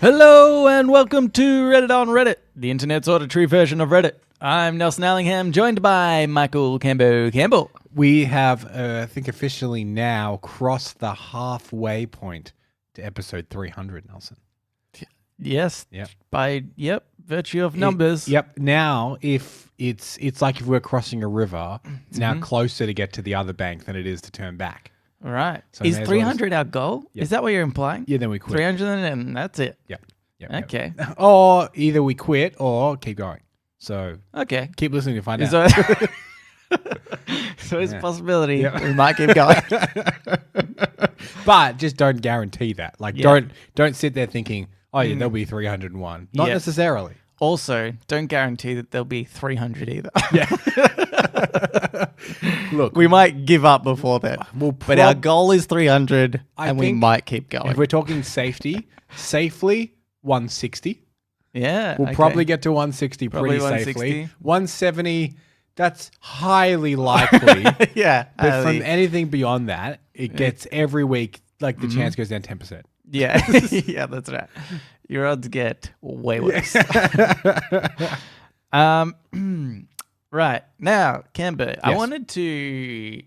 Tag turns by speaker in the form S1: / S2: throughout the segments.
S1: Hello and welcome to Reddit on Reddit, the internet's auditory version of Reddit. I'm Nelson Allingham, joined by Michael Campbell.
S2: We have, I think, officially now crossed the halfway point to episode 300, Nelson.
S1: Yes.
S2: Yep.
S1: By virtue of numbers.
S2: Yep. Now, if it's like if we're crossing a river, it's now closer to get to the other bank than it is to turn back.
S1: All right.
S2: So
S1: is 300 our goal?
S2: Yep.
S1: Is that what you're implying?
S2: Yeah, then we quit.
S1: 300 and that's it.
S2: Yep.
S1: Okay.
S2: Or either we quit or keep going. So
S1: Okay.
S2: keep listening to find out.
S1: So it's a possibility we might keep going.
S2: But just don't guarantee that. Like, don't sit there thinking, oh yeah, there'll be 301. Not necessarily.
S1: Also, don't guarantee that there'll be 300 either.
S2: Yeah. Look,
S1: we might give up before that. But our goal is 300 and we might keep going.
S2: If we're talking safely 160.
S1: Yeah.
S2: We'll probably get to 160 pretty safely. 170, that's highly likely.
S1: Yeah.
S2: But from anything beyond that, it gets every week, like the chance goes down 10%.
S1: Yeah. Yeah, that's right. Your odds get way worse. Right. Now, Camber, I wanted to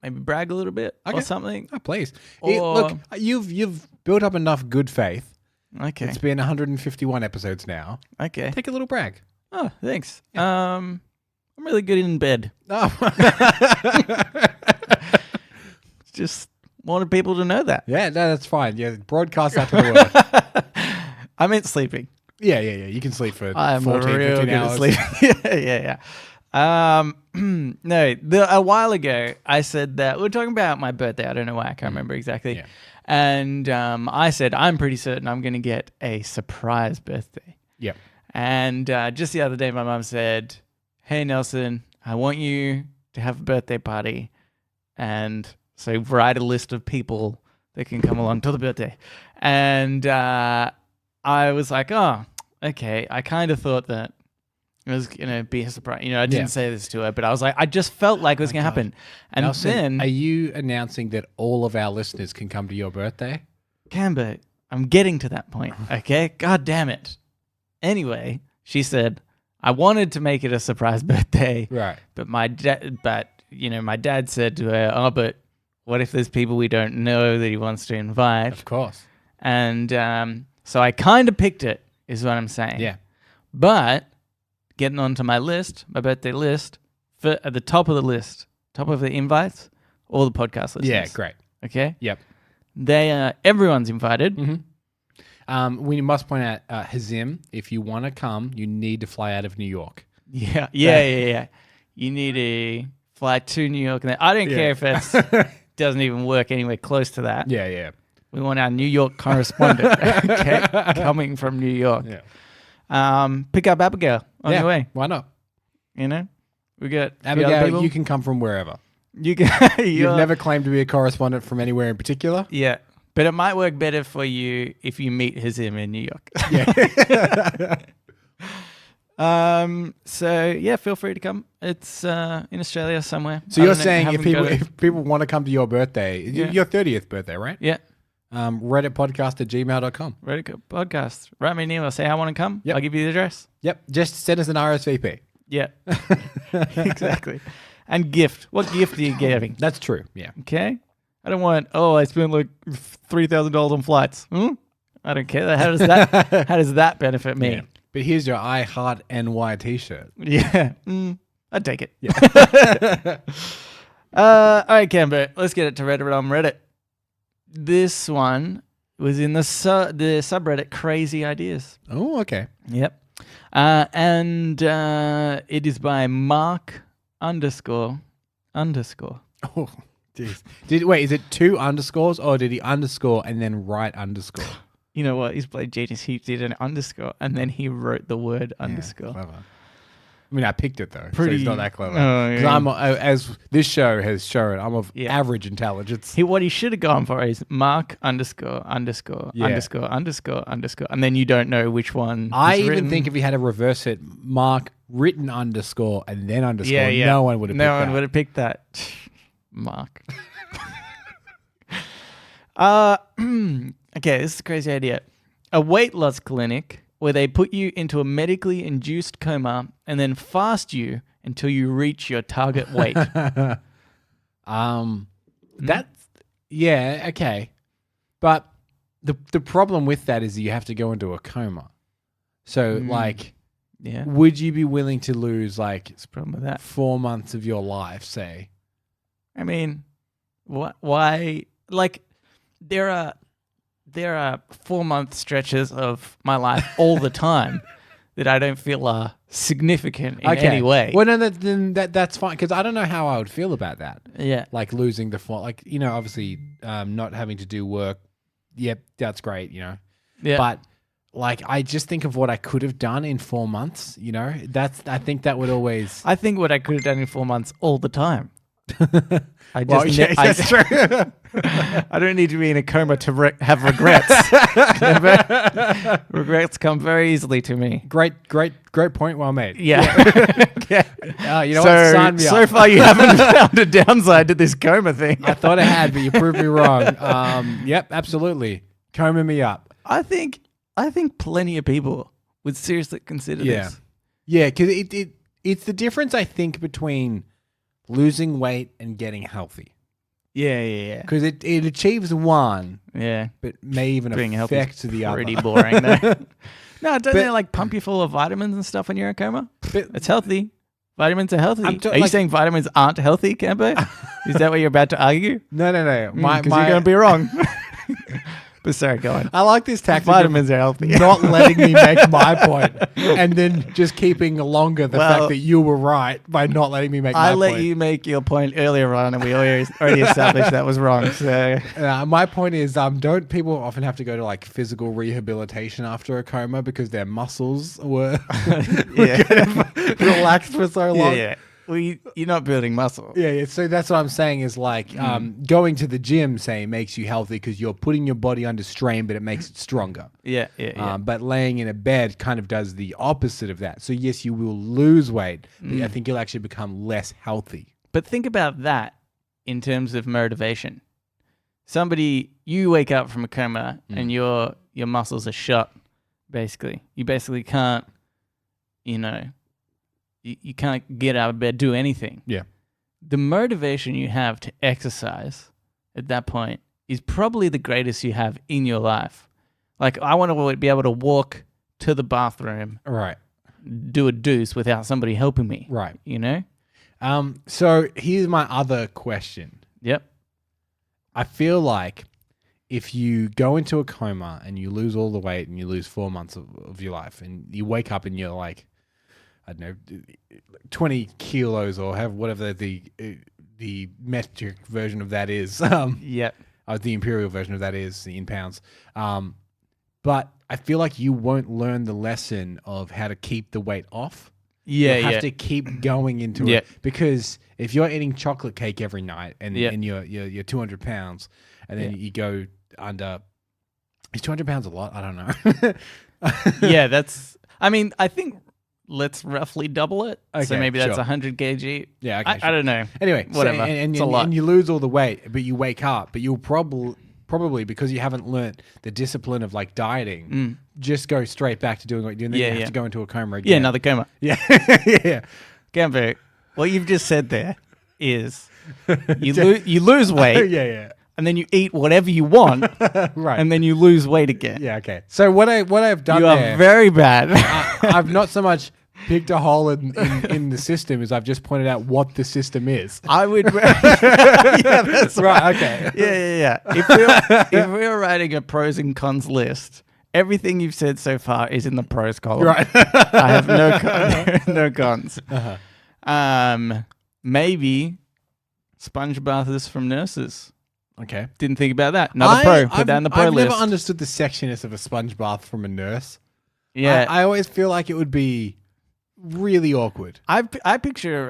S1: maybe brag a little bit or something.
S2: Oh, please. Look, you've built up enough good faith.
S1: Okay.
S2: It's been 151 episodes now.
S1: Okay.
S2: Take a little brag.
S1: Oh, thanks. Yeah. I'm really good in bed.
S2: Oh.
S1: Just wanted people to know that.
S2: Yeah, no, that's fine. Yeah, broadcast that to the world.
S1: I meant sleeping.
S2: Yeah. You can sleep for
S1: I'm
S2: 14,
S1: real
S2: 15
S1: good
S2: hours.
S1: at sleeping. Yeah. No, a while ago, I said that we were talking about my birthday. I don't know why. I can't remember exactly.
S2: Yeah.
S1: And I said, I'm pretty certain I'm going to get a surprise birthday.
S2: Yep.
S1: And just the other day, my mum said, hey, Nelson, I want you to have a birthday party. And so write a list of people that can come along to the birthday. And I was like, oh, okay. I kind of thought that it was going to be a surprise. I didn't say this to her, but I was like, I just felt like it was going to happen. And
S2: Nelson,
S1: then...
S2: Are you announcing that all of our listeners can come to your birthday?
S1: Camber, I'm getting to that point, okay? God damn it. Anyway, she said, I wanted to make it a surprise birthday.
S2: Right.
S1: But my dad said to her, oh, but what if there's people we don't know that he wants to invite?
S2: Of course.
S1: And so I kind of picked it, is what I'm saying.
S2: Yeah.
S1: But getting onto my list, my birthday list, at the top of the list, top of the invites, all the podcast listeners.
S2: Yeah, great.
S1: Okay?
S2: Yep.
S1: Everyone's invited.
S2: Mm-hmm. We must point out, Hazim, if you want to come, you need to fly out of New York.
S1: Yeah. You need to fly to New York. And I don't care if it doesn't even work anywhere close to that.
S2: Yeah.
S1: We want our New York correspondent coming from New York.
S2: Yeah.
S1: Pick up Abigail on your way.
S2: Why not?
S1: We got
S2: Abigail, you can come from wherever.
S1: You can.
S2: You've never claimed to be a correspondent from anywhere in particular.
S1: Yeah. But it might work better for you if you meet him in New York.
S2: Yeah.
S1: So feel free to come. It's in Australia somewhere.
S2: So you're saying if people want to come to your birthday, your 30th birthday, right?
S1: Yeah.
S2: readitpodcast@gmail.com.
S1: Reddit podcast. Write me an email. Say I want to come.
S2: Yep.
S1: I'll give you the address.
S2: Yep. Just send us an RSVP.
S1: Yeah. Exactly. And gift. What gift are you giving?
S2: That's true. Yeah.
S1: Okay. I don't want. I spent like $3,000 on flights. I don't care. How does that benefit me?
S2: Yeah. But here's your I Heart NY t-shirt.
S1: Yeah. I'd take it.
S2: Yeah.
S1: All right, Camber. Let's get it to Reddit on Reddit. This one was in the subreddit Crazy Ideas.
S2: Oh, okay.
S1: Yep. And it is by Mark __.
S2: Oh, jeez. Wait, is it 2 underscores or did he underscore and then write underscore?
S1: You know what? He's played genius. He did an underscore and then he wrote the word underscore.
S2: Clever. I mean, I picked it though,
S1: so
S2: he's not that clever.
S1: Because
S2: I'm, as this show has shown, I'm of average intelligence.
S1: What he should have gone for is Mark _____, and then you don't know which one.
S2: I even think if he had to reverse it, Mark written underscore and then underscore, no one would have picked that.
S1: No one would have picked that. Mark. Okay, this is a crazy idea. a weight loss clinic where they put you into a medically induced coma and then fast you until you reach your target weight.
S2: That's okay. But the problem with that is you have to go into a coma. So
S1: Yeah.
S2: would you be willing to lose like
S1: What's the problem with that?
S2: 4 months of your life, say?
S1: I mean, why? Like, there are 4-month stretches of my life all the time that I don't feel are significant in any way.
S2: Well, no, then that's fine because I don't know how I would feel about that.
S1: Yeah.
S2: Like losing the obviously not having to do work. Yep, that's great.
S1: Yeah.
S2: But like I just think of what I could have done in 4 months. I think that would always.
S1: I think what I could have done in 4 months all the time.
S2: That's true.
S1: I don't need to be in a coma to have regrets. Regrets come very easily to me.
S2: Great point. Well made.
S1: Yeah.
S2: You know what? Sign me up.
S1: So far, you haven't found a downside to this coma thing.
S2: I thought I had, but you proved me wrong. Yep, absolutely. Coma me up.
S1: I think plenty of people would seriously consider this.
S2: Yeah, because it's the difference, I think, between losing weight and getting healthy.
S1: Yeah.
S2: Because it achieves one,
S1: Yeah.
S2: but may even
S1: Being
S2: affect the other.
S1: pretty boring, though. No, don't they like pump you full of vitamins and stuff when you're in a coma?
S2: But
S1: It's healthy. Vitamins are healthy.
S2: I'm
S1: Are you saying vitamins aren't healthy, Campo? Is that what you're about to argue?
S2: no.
S1: Because you're going to be wrong. But sorry, go on.
S2: I like this tactic.
S1: Vitamins are healthy.
S2: Not letting me make my point, and then just keeping longer the fact that you were right by not letting me make my point.
S1: I let you make your point earlier on, and we already established that was wrong. So
S2: my point is, don't people often have to go to like physical rehabilitation after a coma because their muscles were relaxed for so long?
S1: Yeah. Well, you're not building muscle.
S2: Yeah. So that's what I'm saying is like going to the gym, say, makes you healthy because you're putting your body under strain, but it makes it stronger.
S1: Yeah.
S2: But laying in a bed kind of does the opposite of that. So yes, you will lose weight, but I think you'll actually become less healthy.
S1: But think about that in terms of motivation. You wake up from a coma and your muscles are shot, basically. You basically can't, you can't get out of bed, do anything.
S2: Yeah.
S1: The motivation you have to exercise at that point is probably the greatest you have in your life. Like, I want to be able to walk to the bathroom,
S2: Right.
S1: do a deuce without somebody helping me.
S2: Right.
S1: So
S2: here's my other question.
S1: Yep.
S2: I feel like if you go into a coma and you lose all the weight and you lose 4 months of your life and you wake up and you're like, I don't know, 20 kilos or have whatever the metric version of that is.
S1: Yep.
S2: The imperial version of that is in pounds. But I feel like you won't learn the lesson of how to keep the weight off.
S1: Yeah,
S2: you have to keep going into it because if you're eating chocolate cake every night and you're 200 pounds and then you go under, is 200 pounds a lot? I don't know.
S1: I think let's roughly double it.
S2: Okay,
S1: so maybe that's
S2: sure.
S1: 100 kg.
S2: Yeah, okay,
S1: I don't know.
S2: Anyway,
S1: whatever.
S2: It's
S1: a lot.
S2: And you lose all the weight, but you wake up, but you'll probably because you haven't learnt the discipline of like dieting, just go straight back to doing what you're doing. Then you have to go into a coma again.
S1: Yeah, another coma.
S2: Yeah. Yeah.
S1: Gambo, what you've just said there is you lose weight.
S2: Yeah.
S1: And then you eat whatever you want,
S2: Right.
S1: and then you lose weight again.
S2: Yeah, okay. So what I've done
S1: You
S2: there,
S1: are very bad.
S2: I've not so much picked a hole in the system as I've just pointed out what the system is.
S1: I would. Yeah, that's
S2: Right, okay.
S1: Yeah. If we were writing a pros and cons list, everything you've said so far is in the pros column.
S2: Right.
S1: I have no cons. Maybe sponge baths from nurses.
S2: Okay.
S1: Didn't think about that. Another pro. Put that in the pro
S2: I've
S1: list.
S2: never understood the sexiness of a sponge bath from a nurse.
S1: Yeah.
S2: I always feel like it would be really awkward.
S1: I picture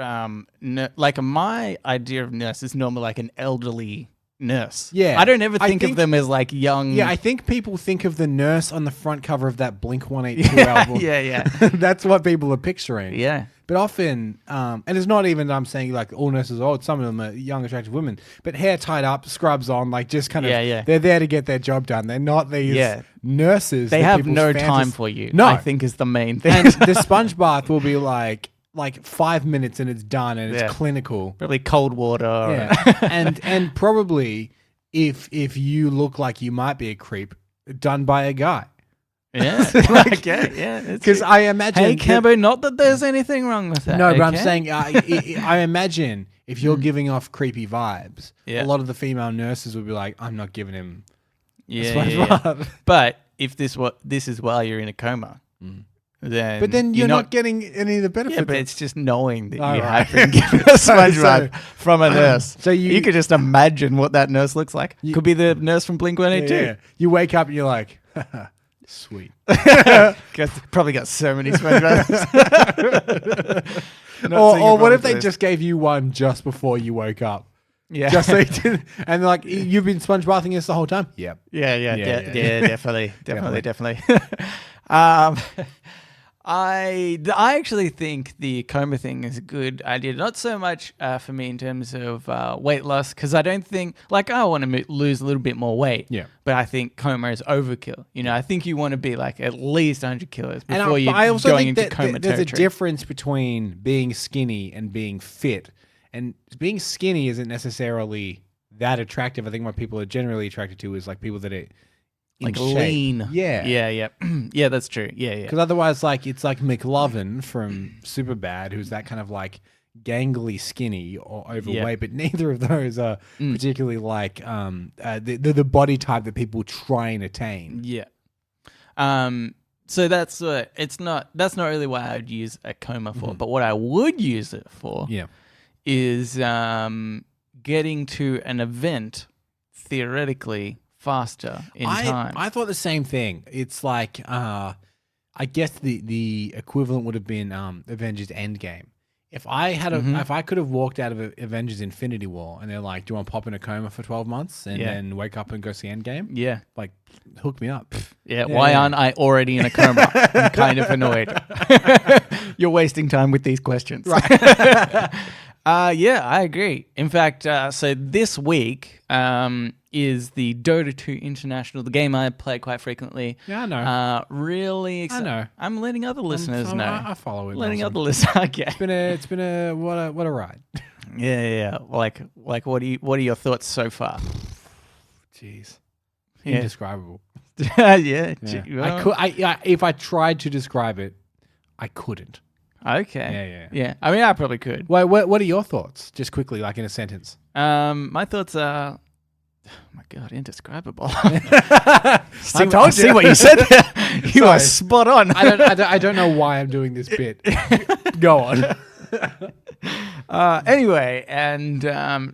S1: like my idea of nurse is normally like an elderly nurse.
S2: Yeah.
S1: I don't ever
S2: I
S1: think of
S2: think-
S1: them as like young.
S2: Yeah, I think people think of the nurse on the front cover of that Blink-182 album.
S1: yeah.
S2: That's what people are picturing.
S1: Yeah.
S2: But often, and it's not even I'm saying like all nurses are old. Some of them are young, attractive women. But hair tied up, scrubs on, like just kind of.
S1: Yeah.
S2: They're there to get their job done. They're not these nurses.
S1: They
S2: that
S1: have
S2: people's
S1: no
S2: fantas-
S1: time for you.
S2: No.
S1: I think is the main thing.
S2: And the sponge bath will be like 5 minutes and it's done and it's clinical.
S1: Probably cold water.
S2: Yeah. and probably if you look like you might be a creep, done by a guy.
S1: Yeah. Okay. Yeah.
S2: Because I imagine.
S1: Hey, Cambo, not that there's anything wrong with that.
S2: No, but I'm
S1: okay?
S2: saying I imagine if you're giving off creepy vibes, a lot of the female nurses would be like, "I'm not giving him a sponge bath."
S1: But if this is while you're in a coma, then
S2: you're not getting any of the benefits.
S1: Yeah, but it's just knowing that you
S2: right.
S1: have been given a sponge bath from a nurse.
S2: So you
S1: could just imagine what that nurse looks like. Could be the nurse from Blink-182.
S2: Yeah. You wake up and you're like, sweet.
S1: Probably got so many sponge baths.
S2: Or what if they just gave you one just before you woke up?
S1: Yeah.
S2: Just so you didn't, and like you've been sponge bathing us the whole time? Yep.
S1: Yeah, definitely. I actually think the coma thing is a good idea. Not so much for me in terms of weight loss, because I don't think, like, I want to lose a little bit more weight.
S2: Yeah.
S1: But I think coma is overkill. You know, I think you want to be like at least 100 kilos before
S2: And
S1: you're
S2: I also
S1: going
S2: think
S1: into
S2: that
S1: coma
S2: there's a
S1: territory.
S2: difference between being skinny and being fit. And being skinny isn't necessarily that attractive. I think what people are generally attracted to is like people that are in shape.
S1: lean.
S2: Yeah.
S1: Yeah, that's true. Yeah.
S2: Because otherwise, like, it's like McLovin from Superbad, who's that kind of like gangly skinny or overweight, but neither of those are particularly like the body type that people try and attain.
S1: Yeah. So that's that's not really what I would use a coma for. But what I would use it for is getting to an event theoretically faster in time.
S2: I thought the same thing. It's like I guess the equivalent would have been Avengers Endgame. If I had if I could have walked out of Avengers Infinity War and they're like, "Do you want to pop in a coma for 12 months and then wake up and go see Endgame?"
S1: Yeah.
S2: Like, hook me up.
S1: Yeah, why aren't I already in a coma? I'm kind of annoyed. You're wasting time with these questions.
S2: Right.
S1: Yeah, I agree. In fact, so this week is the Dota 2 International, the game I play quite frequently.
S2: Yeah, I know.
S1: Really excited.
S2: I know.
S1: I'm letting other listeners know.
S2: I follow it.
S1: Letting
S2: Nelson.
S1: other listeners. Okay.
S2: It's been a what a ride.
S1: Yeah. Like what are your thoughts so far?
S2: Jeez.
S1: Yeah.
S2: Indescribable.
S1: Yeah.
S2: Well, if I tried to describe it, I couldn't.
S1: Okay. Yeah. I mean, I probably could.
S2: Wait, what are your thoughts? Just quickly, like in a sentence.
S1: My thoughts are, oh my God, indescribable.
S2: I told you.
S1: See what you said there. You are spot on.
S2: I don't know why I'm doing this bit. Go on.
S1: Anyway, and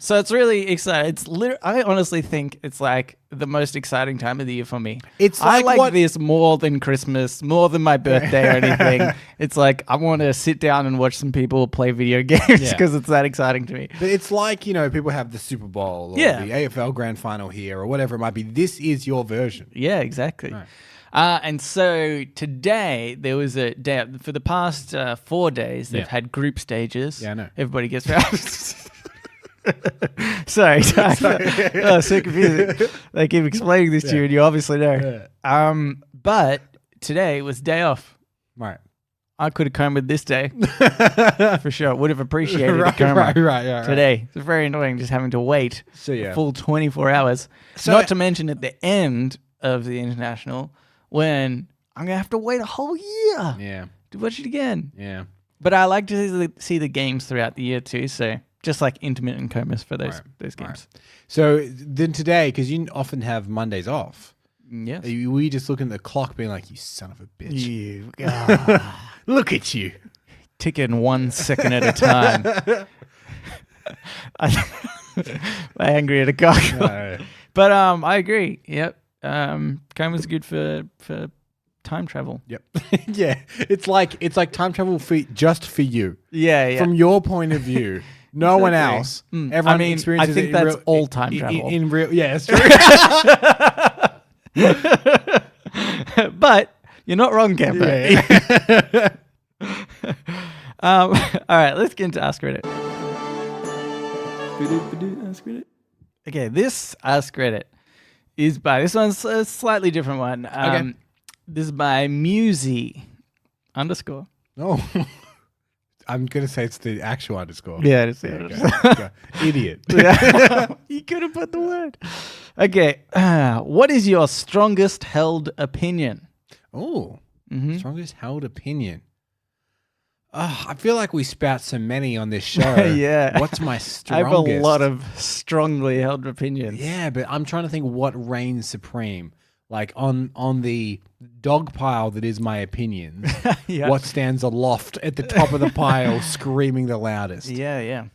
S1: so it's really exciting. I honestly think it's like the most exciting time of the year for me. I like this more than Christmas, more than my birthday or anything. It's like I want to sit down and watch some people play video games because it's that exciting to me.
S2: But it's like, you know, people have the Super Bowl or the AFL Grand Final here or whatever it might be. This is your version.
S1: Yeah, exactly.
S2: Right.
S1: And so today there was a day for the past 4 days. They've had group stages.
S2: Yeah, I know.
S1: Everybody gets Sorry. Oh, so confusing. They keep explaining this to you, and you obviously know.
S2: Yeah.
S1: But today was day off.
S2: Right.
S1: I could have come with this day for sure. Would have appreciated the coma
S2: Right.
S1: today. It's very annoying just having to wait
S2: So,
S1: a full 24 hours.
S2: So-
S1: Not to mention at the end of the international when I'm going to have to wait a whole year
S2: Yeah.
S1: to watch it again.
S2: Yeah.
S1: But I like to see the games throughout the year too. So just like intermittent comas for those games.
S2: Right. So then today, because you often have Mondays off,
S1: Yes.
S2: were you just looking at the clock being like, you son of a bitch.
S1: You
S2: Look at you.
S1: ticking 1 second at a time. I'm angry at a cock.
S2: No.
S1: But I agree. Yep. Coma's good for time travel.
S2: Yep. Yeah. It's like time travel just for you.
S1: Yeah.
S2: From your point of view, No one
S1: Exactly.
S2: else.
S1: I mean, I
S2: experiences
S1: think
S2: it in
S1: that's
S2: real,
S1: all time travel.
S2: In real, yeah, it's true.
S1: But you're not wrong, Camper.
S2: Yeah.
S1: All right, let's get into Ask Reddit. Ask Reddit. Okay, this Ask Reddit is by, this one's a slightly different one.
S2: Okay.
S1: This is by Musey _
S2: Oh, I'm gonna say it's the actual underscore.
S1: Yeah, it's
S2: Okay. Idiot.
S1: Yeah. You could have put the word. Okay, what is your strongest held opinion?
S2: Oh,
S1: Mm-hmm.
S2: strongest held opinion. I feel like we spout so many on this show.
S1: Yeah.
S2: What's my
S1: I
S2: strongest?
S1: have a lot of strongly held opinions.
S2: Yeah, but I'm trying to think what reigns supreme. Like on the dog pile that is my opinions.
S1: Yeah.
S2: What stands aloft at the top of the pile, screaming the loudest?
S1: Yeah.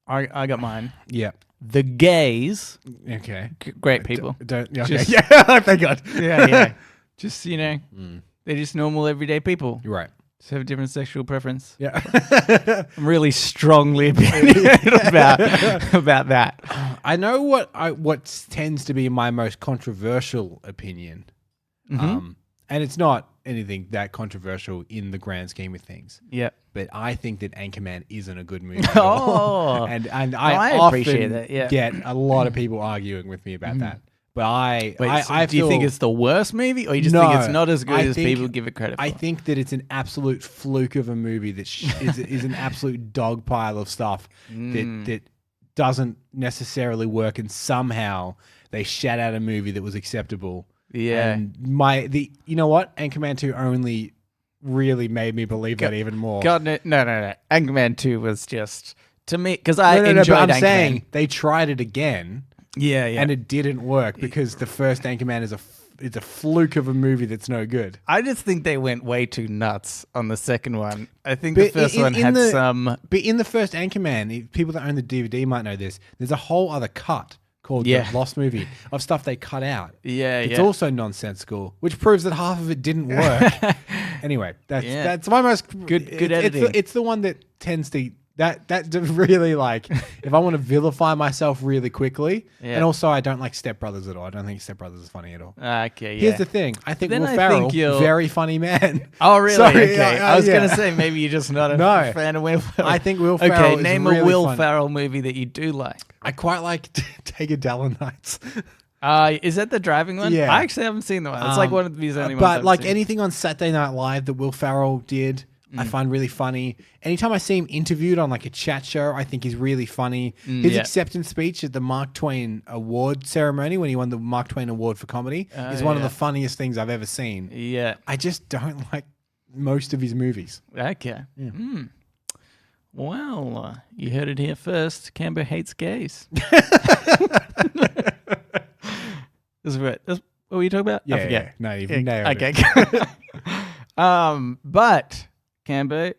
S1: I got mine.
S2: Yeah.
S1: The gays,
S2: Okay.
S1: great people.
S2: Don't. Okay.
S1: Just-
S2: Yeah. Thank God.
S1: Yeah. Just, they're just normal everyday people.
S2: You're right.
S1: Just have a different sexual preference.
S2: Yeah.
S1: I'm really strongly opinionated about that.
S2: I know what tends to be my most controversial opinion,
S1: Mm-hmm.
S2: and it's not anything that controversial in the grand scheme of things.
S1: Yeah.
S2: But I think that Anchorman isn't a good movie. At all.
S1: Oh.
S2: and
S1: I
S2: often
S1: appreciate that, yeah.
S2: get a lot of people arguing with me about that. But I
S1: Do you think it's the worst movie, or you just
S2: No,
S1: think it's not as good
S2: I
S1: as
S2: think-
S1: people give it credit for?
S2: I think that it's an absolute fluke of a movie that is an absolute dog pile of stuff that doesn't necessarily work, and somehow they shat out a movie that was acceptable.
S1: Yeah.
S2: And you know what? Anchorman 2 only really made me believe that even more.
S1: God, no. Anchorman 2 was just, to me, because I enjoyed
S2: but I'm
S1: Anchorman.
S2: saying they tried it again.
S1: Yeah.
S2: And it didn't work because the first Anchorman is a fluke of a movie that's no good.
S1: I just think they went way too nuts on the second one. I think the first one had some...
S2: But in the first Anchorman, people that own the DVD might know this, there's a whole other cut called The Lost Movie of stuff they cut out.
S1: Yeah,
S2: It's also nonsensical, which proves that half of it didn't work. Anyway, that's my most...
S1: Good editing.
S2: It's the one that tends to... That really, like, if I want to vilify myself really quickly, and also I don't like Step Brothers at all. I don't think Step Brothers is funny at all.
S1: Okay, yeah.
S2: Here's the thing. I think
S1: Then
S2: Will
S1: I
S2: Ferrell,
S1: think you'll-
S2: very funny man.
S1: Oh, really?
S2: Sorry,
S1: Okay. I was
S2: yeah.
S1: going to say, maybe you're just not a
S2: No.
S1: fan of Will Ferrell.
S2: I think Will Ferrell
S1: Okay,
S2: is
S1: name
S2: really
S1: a Will
S2: funny.
S1: Ferrell movie that you do like.
S2: I quite like Tagadella Nights.
S1: Is that the driving one?
S2: Yeah.
S1: I actually haven't seen the one. It's like one of these only ones
S2: But
S1: I've
S2: like
S1: seen.
S2: anything on Saturday Night Live that Will Ferrell did, I find really funny. Anytime I see him interviewed on like a chat show, I think he's really funny. His acceptance speech at the Mark Twain Award ceremony when he won the Mark Twain Award for comedy is one of the funniest things I've ever seen.
S1: Yeah.
S2: I just don't like most of his movies.
S1: Okay. Well, you heard it here first. Cambo hates gays. This is what were you talking about? I forget.
S2: Yeah. No, you've nailed it.
S1: Okay. But Cambo,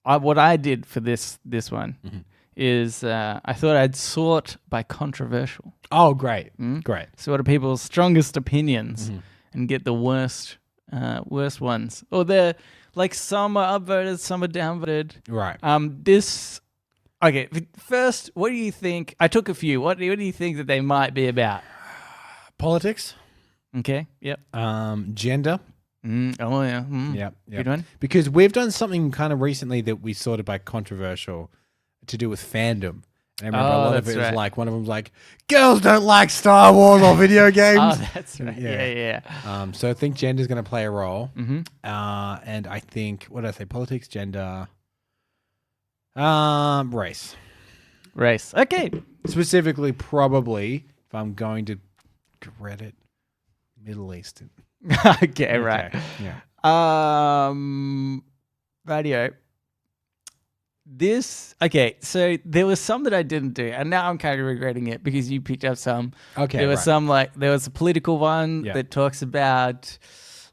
S1: what I did for this one is I thought I'd sort by controversial.
S2: Oh, great. Great.
S1: So what are people's strongest opinions and get the worst ones. Or they're like some are upvoted, some are downvoted.
S2: Right.
S1: Okay, first, what do you think? I took a few. What do you think that they might be about?
S2: Politics.
S1: Okay, yep.
S2: Gender.
S1: Oh, yeah.
S2: Yep.
S1: Good one.
S2: Because we've done something kind of recently that we sorted by controversial to do with fandom. And I remember a lot of it was like, one of them was like, girls don't like Star Wars or video games.
S1: Oh, that's right. Yeah.
S2: So I think gender is going to play a role. And I think, what did I say? Politics, gender, race.
S1: Race. Okay.
S2: Specifically, probably, if I'm going to Reddit, Middle Eastern.
S1: Okay, right.
S2: Yeah.
S1: Radio. So there was some that I didn't do, and now I'm kind of regretting it because you picked up some.
S2: Okay.
S1: There was some there was a political one
S2: Yeah.
S1: that talks about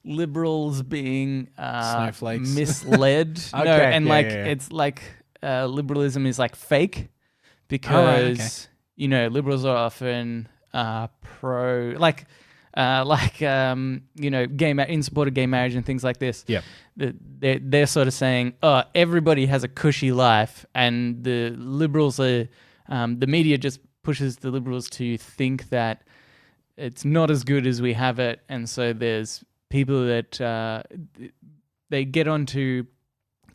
S1: liberals being
S2: Snowflakes.
S1: misled.
S2: Okay,
S1: It's like liberalism is like fake because liberals are often pro in support of gay marriage and things like this.
S2: Yeah.
S1: They're sort of saying, oh, everybody has a cushy life, and the liberals are, the media just pushes the liberals to think that it's not as good as we have it, and so there's people that they get onto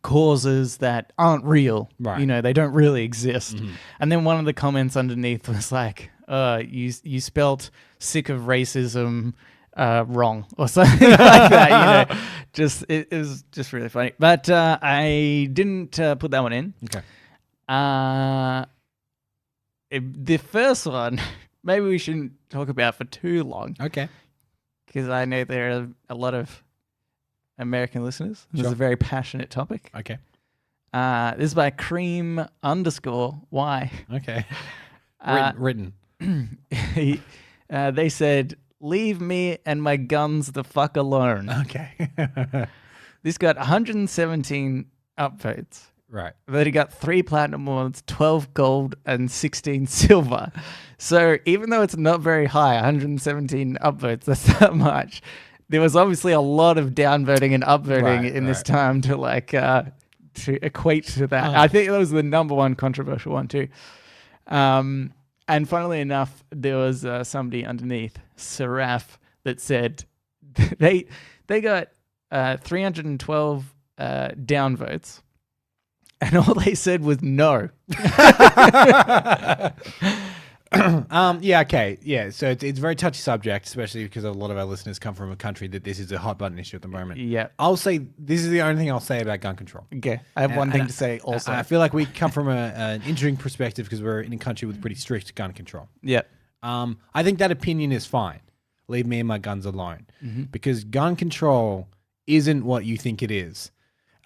S1: causes that aren't real.
S2: Right.
S1: They don't really exist.
S2: Mhm.
S1: And then one of the comments underneath was like, you spelt sick of racism wrong or something like that. It was just really funny. But I didn't put that one in.
S2: Okay.
S1: The first one, maybe we shouldn't talk about for too long.
S2: Okay.
S1: Because I know there are a lot of American listeners. This is a very passionate topic.
S2: Okay.
S1: This is by cream_y.
S2: Okay. Written.
S1: They said, leave me and my guns the fuck alone.
S2: Okay.
S1: This got 117 upvotes.
S2: Right.
S1: But he got 3 platinum awards, 12 gold, and 16 silver. So even though it's not very high, 117 upvotes, that's not much. There was obviously a lot of downvoting and upvoting in this time to to equate to that. I think that was the number one controversial one too. And funnily enough, there was somebody underneath, Seraph, that said they got 312 downvotes. And all they said was no.
S2: Yeah, okay. Yeah, so it's a very touchy subject, especially because a lot of our listeners come from a country that this is a hot button issue at the moment.
S1: Yeah.
S2: I'll say this is the only thing I'll say about gun control.
S1: Okay. I have one thing to say also.
S2: I feel like we come from an interesting perspective because we're in a country with pretty strict gun control.
S1: Yeah.
S2: I think that opinion is fine. Leave me and my guns alone.
S1: Mm-hmm.
S2: Because gun control isn't what you think it is.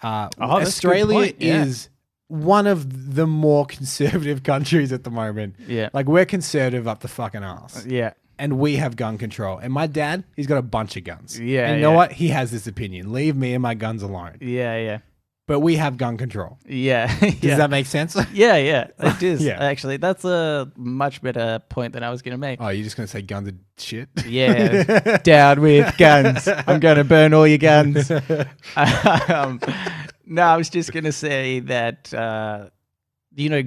S1: That's a good
S2: Australia
S1: point. Yeah.
S2: is one of the more conservative countries at the moment.
S1: Yeah.
S2: Like, we're conservative up the fucking ass.
S1: Yeah.
S2: And we have gun control. And my dad, he's got a bunch of guns.
S1: Yeah,
S2: And you know what? He has this opinion. Leave me and my guns alone.
S1: Yeah, yeah.
S2: But we have gun control.
S1: Yeah.
S2: Does that make sense?
S1: Yeah, yeah. It does.
S2: Yeah.
S1: Actually, that's a much better point than I was going to make.
S2: Oh, you're just going to say guns are shit?
S1: Yeah. Down with guns. I'm going to burn all your guns. No, I was just going to say that,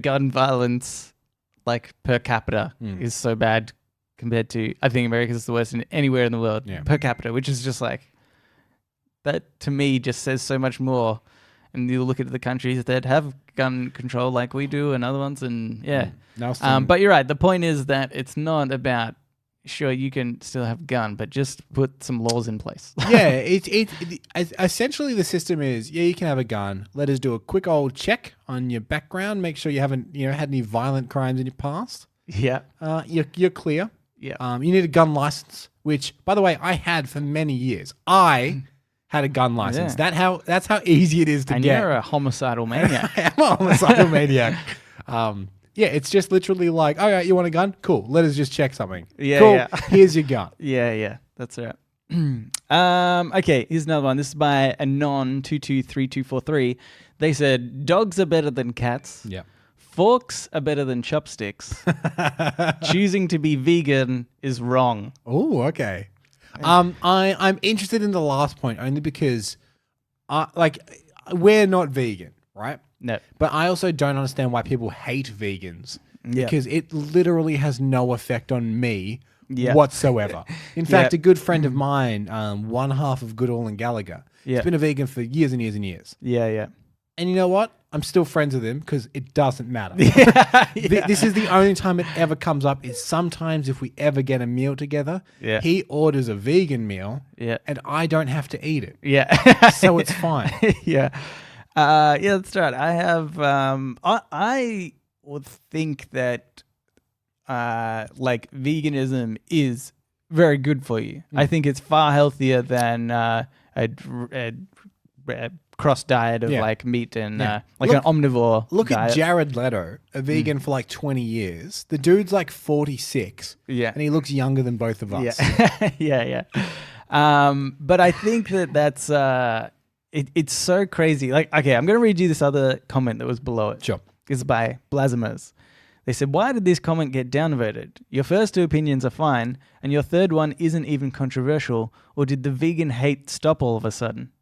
S1: gun violence, like, per capita is so bad compared to, I think America is the worst in anywhere in the world per capita, which is just like, that to me just says so much more. And you look at the countries that have gun control like we do and other ones, and but you're right. The point is that it's not about, sure, you can still have a gun, but just put some laws in place.
S2: Yeah, essentially the system is, you can have a gun. Let us do a quick old check on your background. Make sure you haven't had any violent crimes in your past.
S1: Yeah.
S2: You're clear.
S1: Yeah.
S2: You need a gun license, which, by the way, I had for many years. I had a gun license.
S1: Yeah.
S2: That's how easy it is to
S1: and
S2: get.
S1: You're a homicidal maniac.
S2: I'm a homicidal maniac. Yeah, it's just literally like, all right, you want a gun? Cool. Let us just check something.
S1: Yeah,
S2: cool.
S1: yeah.
S2: Here's your gun.
S1: Yeah. That's right. Okay, here's another one. This is by Anon223243. They said, dogs are better than cats.
S2: Yeah.
S1: Forks are better than chopsticks. Choosing to be vegan is wrong.
S2: Oh, okay. I'm interested in the last point only because, we're not vegan, right?
S1: No.
S2: But I also don't understand why people hate vegans.
S1: Yeah.
S2: Because it literally has no effect on me
S1: Yeah.
S2: whatsoever. In fact,
S1: Yeah.
S2: a good friend of mine, one half of Goodall and Gallagher,
S1: Yeah.
S2: has been a vegan for years and years and years.
S1: Yeah.
S2: And you know what? I'm still friends with him because it doesn't matter.
S1: Yeah.
S2: This is the only time it ever comes up is sometimes if we ever get a meal together, he orders a vegan meal and I don't have to eat it.
S1: Yeah.
S2: So it's fine.
S1: Yeah. That's right. I have, I would think that, veganism is very good for you. I think it's far healthier than, a cross diet of meat and an omnivore
S2: Look
S1: diet.
S2: at Jared Leto, a vegan for 20 years. The dude's 46.
S1: Yeah.
S2: And he looks younger than both of us.
S1: Yeah. But I think that's it's so crazy. I'm going to read you this other comment that was below it.
S2: Sure.
S1: It's by Blasphemous. They said, why did this comment get downvoted? Your first two opinions are fine, and your third one isn't even controversial, or did the vegan hate stop all of a sudden?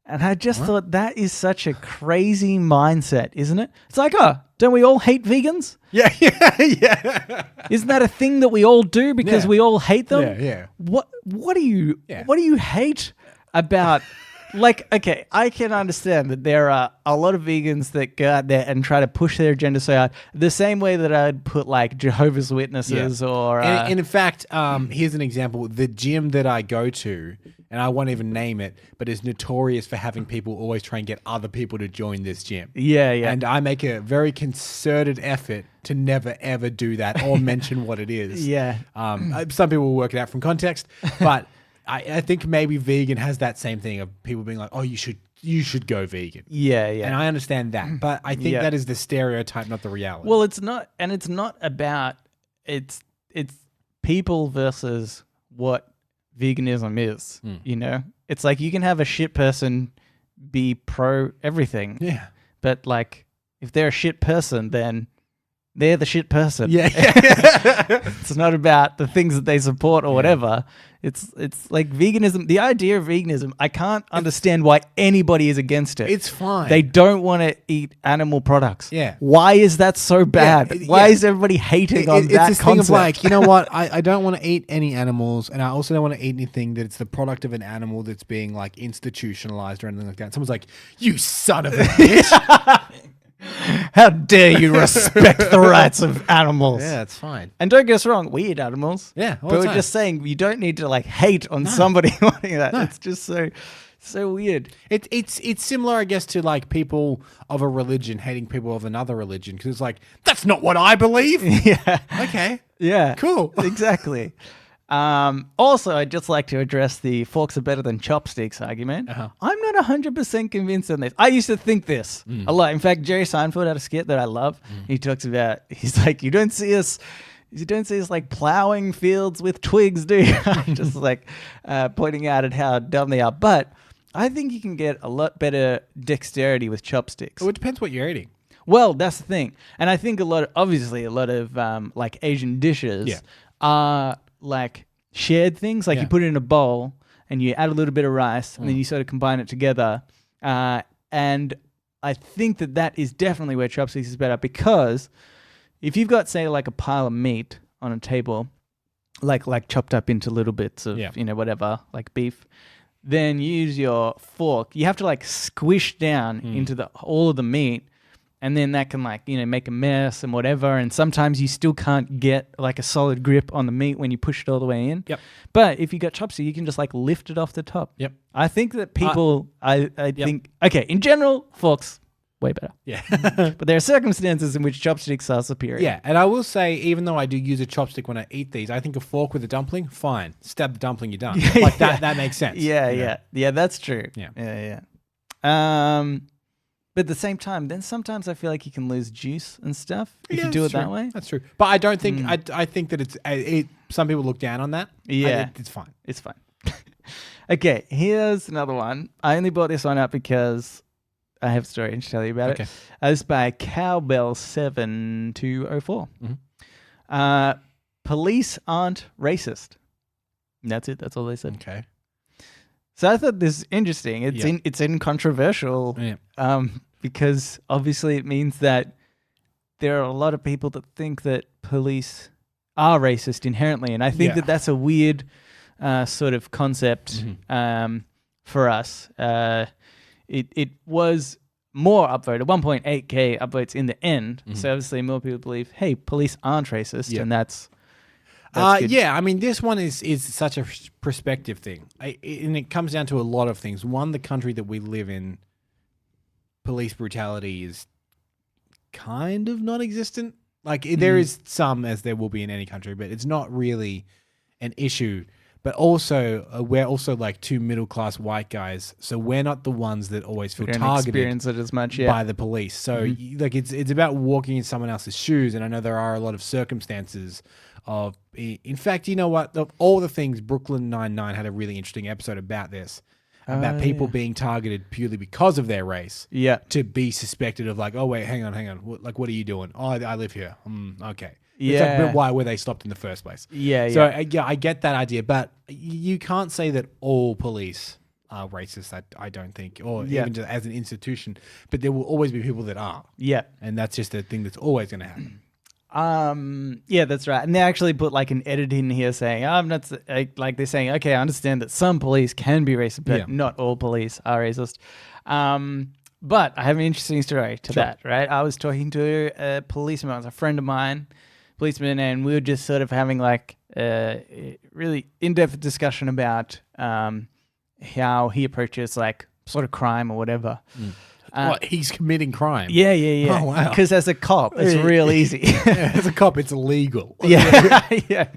S1: And I just thought that is such a crazy mindset, isn't it? It's like, oh, don't we all hate vegans?
S2: Yeah, yeah.
S1: Isn't that a thing that we all do because we all hate them?
S2: Yeah.
S1: What do you hate about? Like, okay, I can understand that there are a lot of vegans that go out there and try to push their agenda so hard, the same way that I'd put like Jehovah's Witnesses or...
S2: And in fact, here's an example. The gym that I go to, and I won't even name it, but is notorious for having people always try and get other people to join this gym.
S1: Yeah.
S2: And I make a very concerted effort to never, ever do that or mention what it is.
S1: Yeah.
S2: Some people will work it out from context, but... I think maybe vegan has that same thing of people being like, oh, you should go vegan.
S1: Yeah.
S2: And I understand that, but I think that is the stereotype, not the reality.
S1: Well, it's not about, it's people versus what veganism is, you know? It's like you can have a shit person be pro everything.
S2: Yeah.
S1: But like, if they're a shit person, then they're the shit person.
S2: Yeah.
S1: It's not about the things that they support or whatever. It's like veganism. The idea of veganism, I can't understand why anybody is against it.
S2: It's fine.
S1: They don't want to eat animal products.
S2: Yeah.
S1: Why is that so bad? Why is everybody hating on that
S2: It's this
S1: concept?
S2: thing of like, you know what? I don't want to eat any animals, and I also don't want to eat anything that's the product of an animal that's being like institutionalized or anything like that. Someone's like, you son of a bitch.
S1: How dare you respect the rights of animals?
S2: Yeah, it's fine.
S1: And don't get us wrong, we eat animals.
S2: Yeah, all
S1: but
S2: the
S1: we're
S2: time.
S1: just saying you don't need to like hate on somebody wanting that. It's just so weird.
S2: It's similar, I guess, to like people of a religion hating people of another religion because it's like that's not what I believe.
S1: Yeah.
S2: Okay.
S1: Yeah.
S2: Cool.
S1: Exactly. Also, I'd just like to address the forks are better than chopsticks argument. I'm not 100% convinced on this. I used to think this a lot. In fact, Jerry Seinfeld had a skit that I love. He talks about, he's like, you don't see us like plowing fields with twigs, do you? Just like pointing out at how dumb they are. But I think you can get a lot better dexterity with chopsticks.
S2: Well, it depends what you're eating.
S1: Well, that's the thing. And I think a lot of like Asian dishes are like shared things. Like you put it in a bowl and you add a little bit of rice and then you sort of combine it together. And I think that is definitely where chopsticks is better because if you've got, say, like a pile of meat on a table, like chopped up into little bits of, you know, whatever, like beef, then you use your fork. You have to like squish down into all of the meat. And then that can like, you know, make a mess and whatever. And sometimes you still can't get like a solid grip on the meat when you push it all the way in.
S2: Yep.
S1: But if you got chopsticks, you can just like lift it off the top.
S2: Yep.
S1: I think that people, I think, okay, in general, forks, way better.
S2: Yeah.
S1: But there are circumstances in which chopsticks are superior.
S2: Yeah. And I will say, even though I do use a chopstick when I eat these, I think a fork with a dumpling, fine. Stab the dumpling, you're done. Like that makes sense.
S1: Yeah, that's true. Yeah. But at the same time, then sometimes I feel like you can lose juice and stuff if you do it that way.
S2: That's true. But I don't think, I think that it's, some people look down on that.
S1: Yeah.
S2: It's fine.
S1: It's fine. Okay, here's another one. I only brought this one up because I have a story to tell you about it. This is by Cowbell7204. Police aren't racist. And that's it. That's all they said.
S2: Okay.
S1: So I thought this is interesting. It's controversial because obviously it means that there are a lot of people that think that police are racist inherently, and I think that that's a weird sort of concept for us. It was more upvoted, 1.8K upvotes in the end. So obviously more people believe, hey, police aren't racist, and that's good.
S2: Yeah, I mean, this one is such a perspective thing. And it comes down to a lot of things. One, the country that we live in, police brutality is kind of non-existent. Like, there is some, as there will be in any country, but it's not really an issue. But also, we're also like two middle-class white guys, so we're not the ones that always feel targeted
S1: experience it as much,
S2: by the police. So, like, it's about walking in someone else's shoes, and I know there are a lot of circumstances of, in fact, you know what? Of all the things, Brooklyn Nine-Nine had a really interesting episode about this. about people being targeted purely because of their race.
S1: Yeah.
S2: To be suspected of like, oh wait, hang on, what are you doing? Oh, I live here. Okay.
S1: Yeah.
S2: But why were they stopped in the first place?
S1: Yeah.
S2: So
S1: Yeah.
S2: I get that idea, but you can't say that all police are racist. I don't think, or even just as an institution. But there will always be people that are.
S1: Yeah.
S2: And that's just a thing that's always going to happen.
S1: Yeah, that's right. And they actually put like an edit in here saying, I'm not like they're saying, okay, I understand that some police can be racist, but not all police are racist. But I have an interesting story to that, right? I was talking to a policeman, it was a friend of mine, policeman, and we were just sort of having like a really in-depth discussion about how he approaches like sort of crime or whatever.
S2: What, he's committing crime?
S1: Yeah.
S2: Oh, wow.
S1: Because as a cop, it's real easy.
S2: As a cop, it's illegal.
S1: Yeah.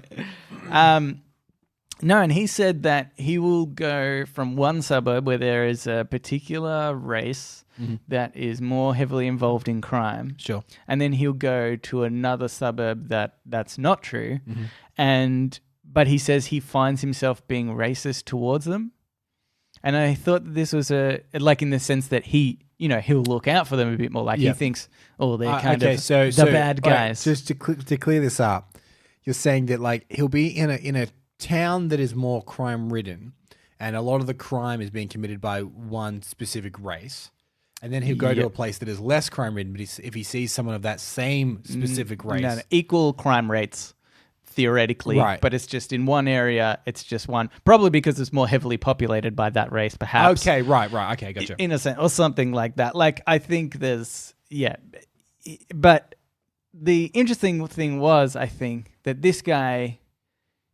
S1: No, and he said that he will go from one suburb where there is a particular race that is more heavily involved in crime.
S2: Sure.
S1: And then he'll go to another suburb that's not true. But he says he finds himself being racist towards them. And I thought that this was like in the sense that he'll look out for them a bit more. Like he thinks, oh, they're kind of the bad guys.
S2: Right, just to clear this up, you're saying that like he'll be in a town that is more crime ridden, and a lot of the crime is being committed by one specific race, and then he'll go to a place that is less crime ridden. But if he sees someone of that same specific race,
S1: no, equal crime rates. Theoretically, but it's just in one area, it's just one. Probably because it's more heavily populated by that race, perhaps.
S2: Okay, right. Okay, gotcha.
S1: In a sense, or something like that. Like, I think there's, But the interesting thing was, I think, that this guy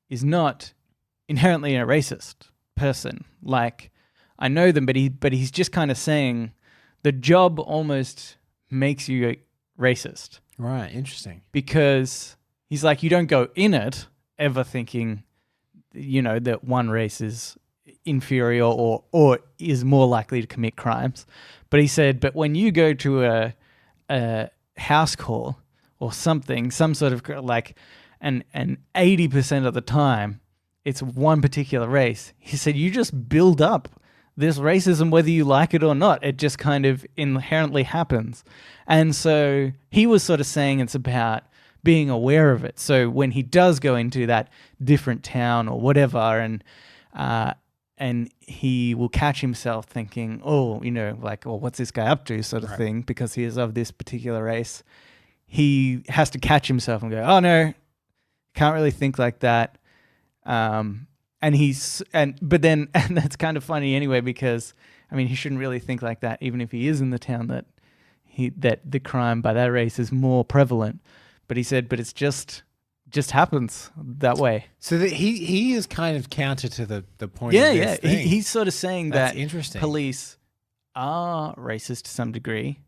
S1: is not inherently a racist person. Like, I know them, but he's just kind of saying the job almost makes you racist.
S2: Right, interesting.
S1: Because he's like, you don't go in it ever thinking, that one race is inferior or is more likely to commit crimes. But he said, but when you go to a house call or something, some sort of like, and 80% of the time it's one particular race, he said, you just build up this racism whether you like it or not. It just kind of inherently happens. And so he was sort of saying it's about being aware of it. So when he does go into that different town or whatever, and he will catch himself thinking, what's this guy up to, sort of thing, because he is of this particular race. He has to catch himself and go, oh no, can't really think like that. But that's kind of funny anyway, because he shouldn't really think like that, even if he is in the town that the crime by that race is more prevalent. But he said, but it's just happens that way.
S2: So that he is kind of counter to the point of this thing.
S1: He's sort of saying
S2: That's
S1: that
S2: interesting.
S1: Police are racist to some degree.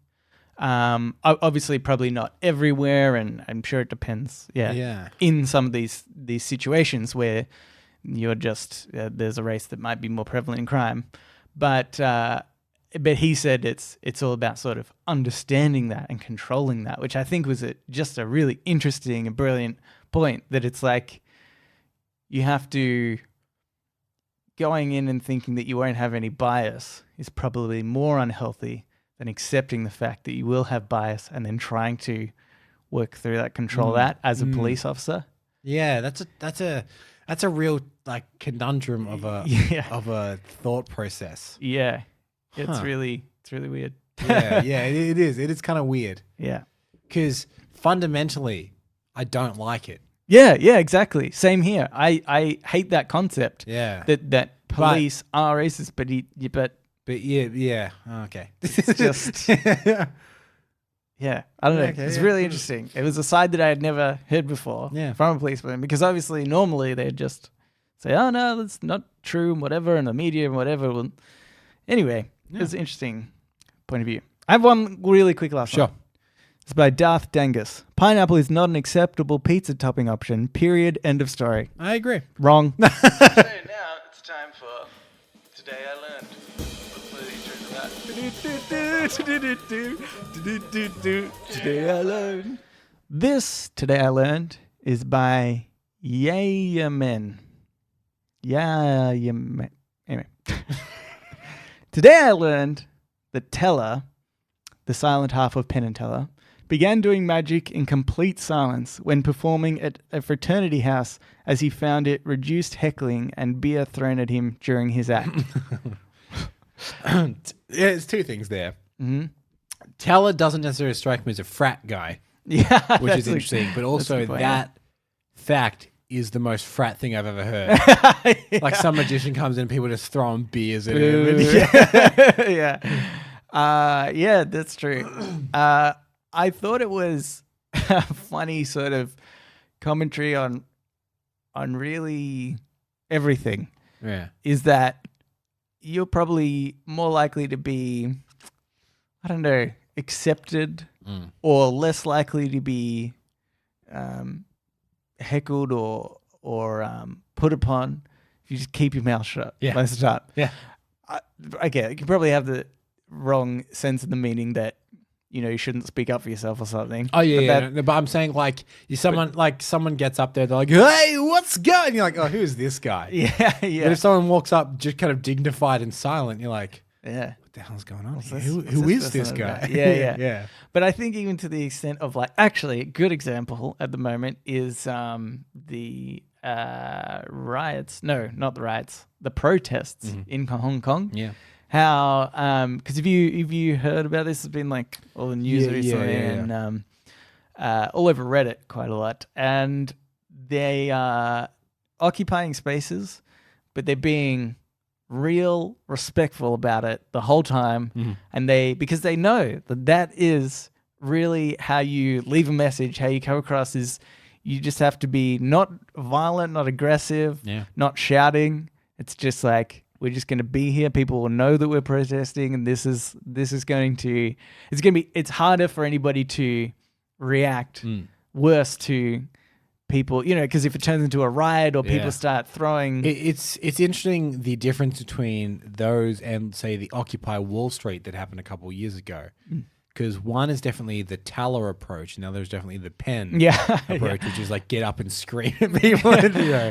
S1: Obviously, probably not everywhere, and I'm sure it depends. Yeah. In some of these situations where you're just there's a race that might be more prevalent in crime, but he said it's all about sort of understanding that and controlling that, which I think was just a really interesting and brilliant point, that it's like you have to, going in and thinking that you won't have any bias is probably more unhealthy than accepting the fact that you will have bias and then trying to work through that, control that as a police officer. Yeah,
S2: that's a real like conundrum of a thought process.
S1: Yeah. It's really weird.
S2: Yeah, it is. It is kind of weird.
S1: Yeah.
S2: Because fundamentally, I don't like it.
S1: Yeah, exactly. Same here. I hate that concept.
S2: Yeah.
S1: That police are racist, but
S2: yeah. Okay.
S1: It's just yeah. I don't know.
S2: Okay,
S1: it's really interesting. It was a side that I had never heard before from a policeman, because obviously normally they'd just say, oh no, that's not true and whatever, and the media and whatever. Well, anyway, it's an interesting point of view. I have one really quick last one. It's by Darth Dangus. Pineapple is not an acceptable pizza topping option. Period. End of story.
S2: I agree.
S1: Wrong. So now it's time for Today I Learned. Today I Learned. This Today I Learned is by Yayamen. Anyway. Today I learned that Teller, the silent half of Penn and Teller, began doing magic in complete silence when performing at a fraternity house as he found it reduced heckling and beer thrown at him during his act.
S2: There's two things there.
S1: Mm-hmm.
S2: Teller doesn't necessarily strike me as a frat guy,
S1: Yeah,
S2: which is interesting, but also that fact is the most frat thing I've ever heard.
S1: Yeah.
S2: Like some magician comes in and people just throwing beers at him.
S1: Yeah. Yeah, that's true. I thought it was a funny sort of commentary on really everything.
S2: Yeah.
S1: Is that you're probably more likely to be, I don't know, accepted or less likely to be heckled or put upon if you just keep your mouth shut most of the time.
S2: Yeah.
S1: Okay, you can probably have the wrong sense of the meaning that, you know, you shouldn't speak up for yourself or something.
S2: Oh yeah, but I'm saying like someone gets up there, they're like, "Hey, what's going?" And you're like, "Oh, who's this guy?"
S1: Yeah.
S2: But if someone walks up just kind of dignified and silent, you're like,
S1: Yeah.
S2: "What the hell's going on?
S1: What's
S2: Who
S1: this
S2: is this
S1: person
S2: guy?"
S1: about? Yeah.
S2: Yeah.
S1: But I think even to the extent of like, actually, a good example at the moment is the riots. No, not the riots. The protests in Hong Kong.
S2: Yeah.
S1: How because if you heard about this, it's been like all the news recently and all over Reddit quite a lot, and they are occupying spaces, but they're being real respectful about it the whole time, and because they know that is really how you leave a message, how you come across is you just have to be not violent, not aggressive, not shouting. It's just like, we're just going to be here. People will know that we're protesting, and it's harder for anybody to react worse to people, you know, because if it turns into a riot or people start throwing.
S2: It's interesting the difference between those and say the Occupy Wall Street that happened a couple of years ago. Because one is definitely the Teller approach, and the other is definitely the Penn approach, which is like get up and scream at people.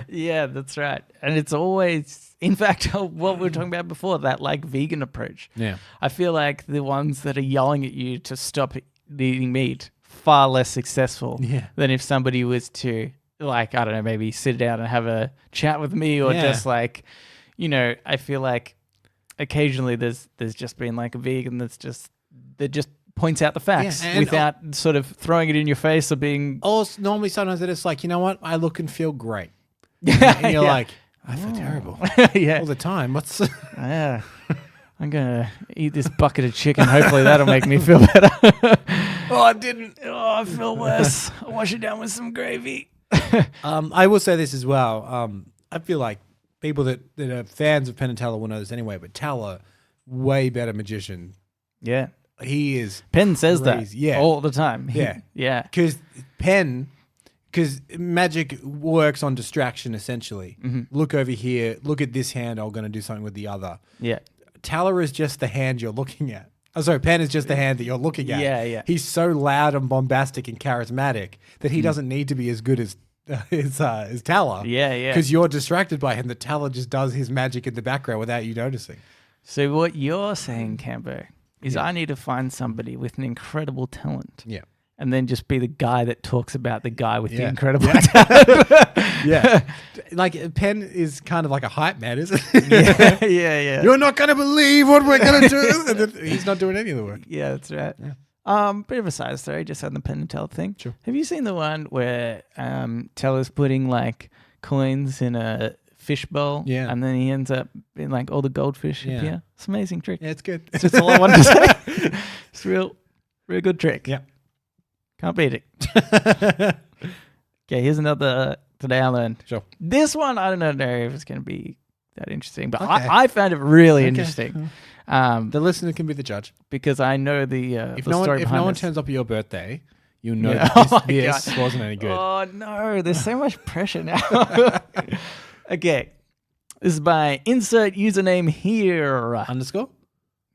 S1: Yeah, that's right. And it's always, in fact, what we were talking about before, that like vegan approach.
S2: Yeah.
S1: I feel like the ones that are yelling at you to stop eating meat, far less successful than if somebody was to, like, I don't know, maybe sit down and have a chat with me or just like, you know, I feel like occasionally there's just been like a vegan that just points out the facts without sort of throwing it in your face or being.
S2: Or normally sometimes it's like, you know what? I look and feel great. And you're like, I feel terrible. All the time. What's.
S1: Yeah. I'm going to eat this bucket of chicken. Hopefully that'll make me feel better.
S2: Oh, I didn't.
S1: Oh, I feel worse. I'll wash it down with some gravy.
S2: I will say this as well. I feel like people that are fans of Penn and Teller will know this anyway, but Teller, way better magician.
S1: Yeah.
S2: He is.
S1: Penn says
S2: crazy.
S1: that all the time.
S2: Yeah. Because magic works on distraction, essentially. Look over here. Look at this hand. I'm going to do something with the other.
S1: Yeah.
S2: Teller is just the hand you're looking at. Oh, sorry, Penn is just the hand that you're looking at.
S1: Yeah.
S2: He's so loud and bombastic and charismatic that he doesn't need to be as good as Teller.
S1: Yeah.
S2: Because you're distracted by him. The Teller just does his magic in the background without you noticing.
S1: So what you're saying, Cambo, is I need to find somebody with an incredible talent.
S2: Yeah.
S1: And then just be the guy that talks about the guy with the incredible
S2: talent. Like Penn is kind of like a hype man, isn't he?
S1: Yeah.
S2: You're not going to believe what we're going to do. And then he's not doing any of the work.
S1: Yeah, that's right. Yeah. Bit of a side story, just on the Penn and Teller thing.
S2: Sure.
S1: Have you seen the one where Teller's putting like coins in a fishbowl?
S2: Yeah.
S1: And then he ends up in like all the goldfish appear? It's an amazing trick.
S2: Yeah, it's good.
S1: That's just all I wanted to say. It's real good trick.
S2: Yeah.
S1: Can't beat it. Okay, here's another today I learned.
S2: Sure.
S1: This one, I don't know if it's going to be that interesting, but I found it really interesting.
S2: The listener can be the judge.
S1: Because I know the
S2: if
S1: the
S2: no
S1: story
S2: one, if
S1: behind
S2: no one
S1: this.
S2: turns up at your birthday, you know this wasn't any good.
S1: Oh, no. There's so much pressure now. Okay. This is by insert username here.
S2: Underscore?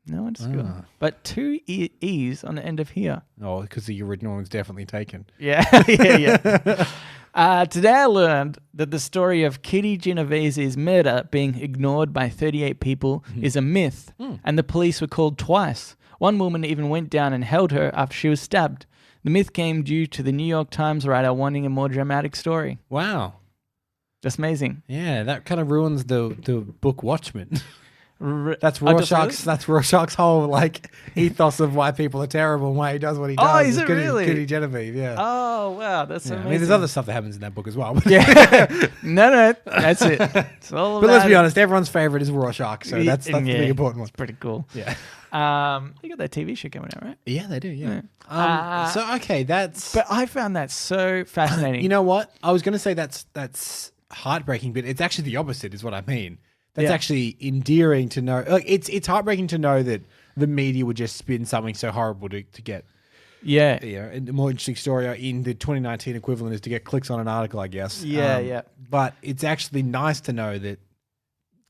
S1: No underscore. But 2 E's on the end of here.
S2: Oh, because the original one's definitely taken.
S1: Yeah. Today I learned that the story of Kitty Genovese's murder being ignored by 38 people is a myth, and the police were called twice. One woman even went down and held her after she was stabbed. The myth came due to the New York Times writer wanting a more dramatic story.
S2: Wow.
S1: Just amazing.
S2: Yeah, that kind of ruins the book Watchmen. That's
S1: does
S2: Rorschach's.
S1: it?
S2: That's Rorschach's whole like ethos of why people are terrible and why he does what he does.
S1: Oh, is it
S2: Kitty,
S1: really?
S2: Kitty Genevieve, yeah.
S1: Oh, wow. That's
S2: Yeah,
S1: amazing.
S2: I mean, there's other stuff that happens in that book as well. But
S1: Yeah. No, that's it. It's all about
S2: but let's be
S1: it.
S2: honest, everyone's favorite is Rorschach, so that's the
S1: Yeah,
S2: big important one.
S1: It's pretty cool.
S2: Yeah.
S1: You got that TV show coming out, right?
S2: Yeah, they do. Yeah.
S1: Yeah.
S2: So okay, that's.
S1: But I found that so fascinating.
S2: You know what? I was going to say that's heartbreaking, but it's actually the opposite. Is what I mean. That's actually endearing to know. Like it's heartbreaking to know that the media would just spin something so horrible to get.
S1: Yeah.
S2: A more interesting story in the 2019 equivalent is to get clicks on an article, I guess.
S1: Yeah.
S2: But it's actually nice to know that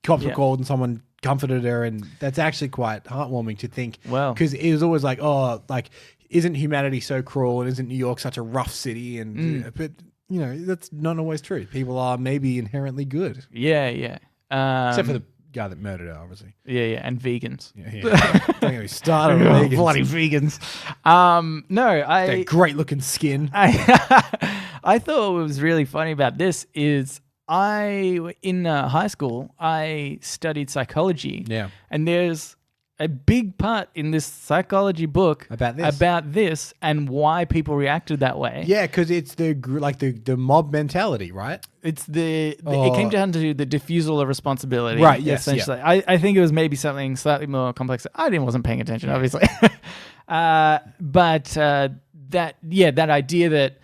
S2: cops were called and someone comforted her, and that's actually quite heartwarming to think.
S1: Well,
S2: because it was always like, oh, like isn't humanity so cruel, and isn't New York such a rough city? And but you know that's not always true. People are maybe inherently good,
S1: yeah.
S2: except for the guy that murdered her, obviously.
S1: Yeah, and vegans.
S2: Yeah. Don't get me started on vegans.
S1: Bloody vegans.
S2: That great looking skin.
S1: I thought what was really funny about this is in high school, I studied psychology.
S2: Yeah.
S1: And there's a big part in this psychology book
S2: About this.
S1: and why people reacted that way.
S2: Yeah, because it's the mob mentality, right?
S1: It's it came down to the diffusal of responsibility.
S2: Right, yes,
S1: essentially. I think it was maybe something slightly more complex. I wasn't paying attention, obviously. But that idea that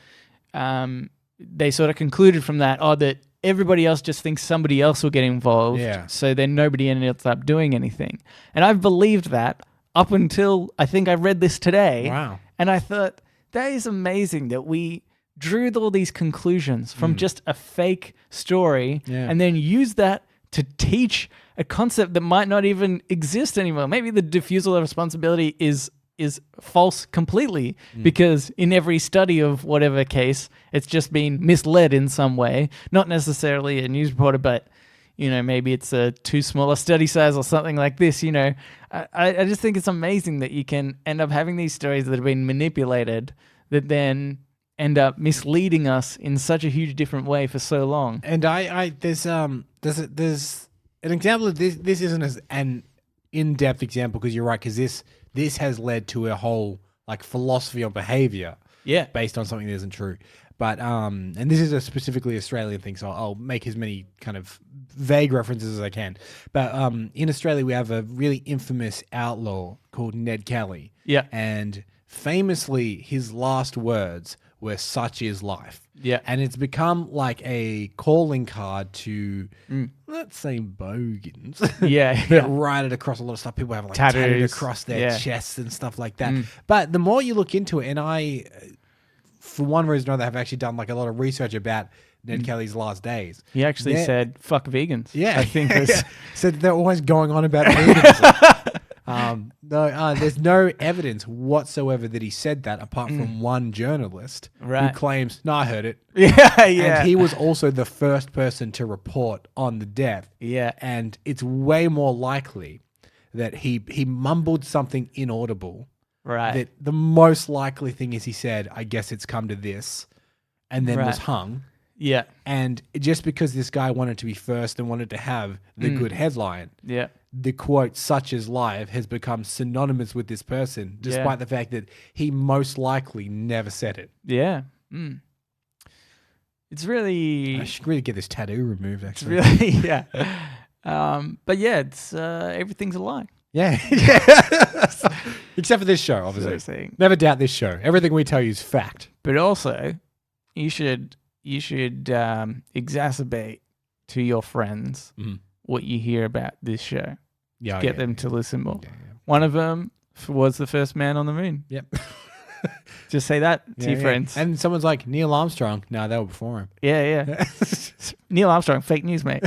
S1: they sort of concluded from that, that everybody else just thinks somebody else will get involved.
S2: Yeah.
S1: So then nobody ends up doing anything. And I've believed that up until I think I read this today.
S2: Wow.
S1: And I thought, that is amazing that we drew all these conclusions from just a fake story and then use that to teach a concept that might not even exist anymore. Maybe the diffusal of responsibility is false completely because in every study of whatever case, it's just been misled in some way. Not necessarily a news reporter, but maybe it's a too small a study size or something like this. I just think it's amazing that you can end up having these stories that have been manipulated that then end up misleading us in such a huge different way for so long.
S2: And there's an example of this. This isn't as an in-depth example because you're right, because this has led to a whole like philosophy on behavior, based on something that isn't true. But and this is a specifically Australian thing, so I'll make as many kind of vague references as I can. But in Australia, we have a really infamous outlaw called Ned Kelly.
S1: Yeah,
S2: and famously, his last words were "Such is life."
S1: Yeah,
S2: and it's become like a calling card to let's say bogans. That write it across a lot of stuff. People have like tatted across their chests and stuff like that. But the more you look into it, and I, for one reason or another, have actually done like a lot of research about Ned Kelly's last days.
S1: He actually said, "Fuck vegans."
S2: Yeah,
S1: I think
S2: said they're always going on about vegans. There's no evidence whatsoever that he said that apart from one journalist who claims, "No, I heard it."
S1: Yeah.
S2: And he was also the first person to report on the death.
S1: Yeah.
S2: And it's way more likely that he mumbled something inaudible.
S1: Right.
S2: That the most likely thing is he said, "I guess it's come to this," and then was hung.
S1: Yeah.
S2: And just because this guy wanted to be first and wanted to have the good headline, the quote "such is life" has become synonymous with this person, despite the fact that he most likely never said it.
S1: Yeah. It's really...
S2: I should really get this tattoo removed, actually.
S1: It's really, but yeah, it's everything's a lie.
S2: Yeah. Except for this show, obviously.
S1: So
S2: Never doubt this show. Everything we tell you is fact.
S1: But also, you should exacerbate to your friends what you hear about this show.
S2: Yeah,
S1: Get them to listen more.
S2: Yeah.
S1: One of them was the first man on the moon.
S2: Yep.
S1: Just say that to your friends.
S2: And someone's like, Neil Armstrong. No, they were before him.
S1: Yeah. Neil Armstrong, fake news, mate.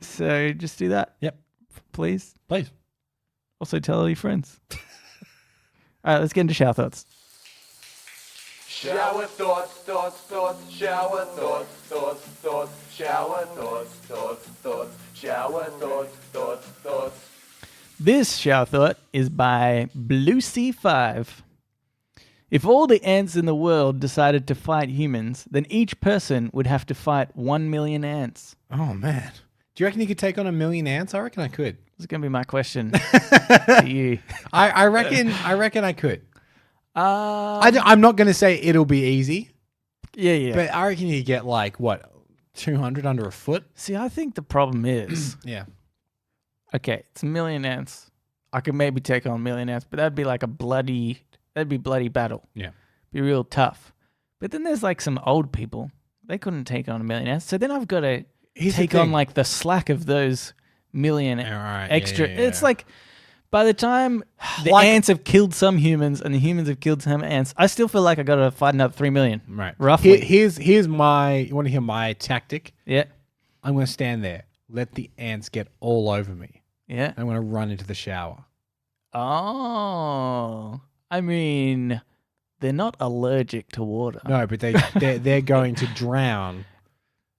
S1: So just do that.
S2: Yep.
S1: Please.
S2: Please.
S1: Also tell all your friends. All right, let's get into shower thoughts.
S3: Shower thoughts, thoughts, thoughts, shower thoughts, thoughts, thoughts, shower thoughts, thoughts, thoughts, shower thoughts, thoughts, thoughts.
S1: This shower thought is by Blue C5. If all the ants in the world decided to fight humans, then each person would have to fight 1 million ants.
S2: Oh, man. Do you reckon you could take on 1 million ants? I reckon I could.
S1: This is going to be my question to you.
S2: I reckon I could.
S1: I'm
S2: I'm not going to say it'll be easy,
S1: yeah.
S2: but I reckon you get 200 under a foot.
S1: See, I think the problem is,
S2: Yeah.
S1: okay, it's 1 million ants. I could maybe take on 1 million ants, but that'd be bloody battle.
S2: Yeah.
S1: Be real tough. But then there's some old people. They couldn't take on 1 million ants. So then I've got to take on the slack of those million extra.
S2: Yeah.
S1: It's by the time the ants have killed some humans and the humans have killed some ants, I still feel like I got to fight another 3 million.
S2: Right.
S1: Roughly.
S2: Here's my, you want to hear my tactic?
S1: Yeah.
S2: I'm going to stand there, let the ants get all over me.
S1: Yeah.
S2: I'm going to run into the shower.
S1: Oh. I mean, they're not allergic to water.
S2: No, but they're going to drown.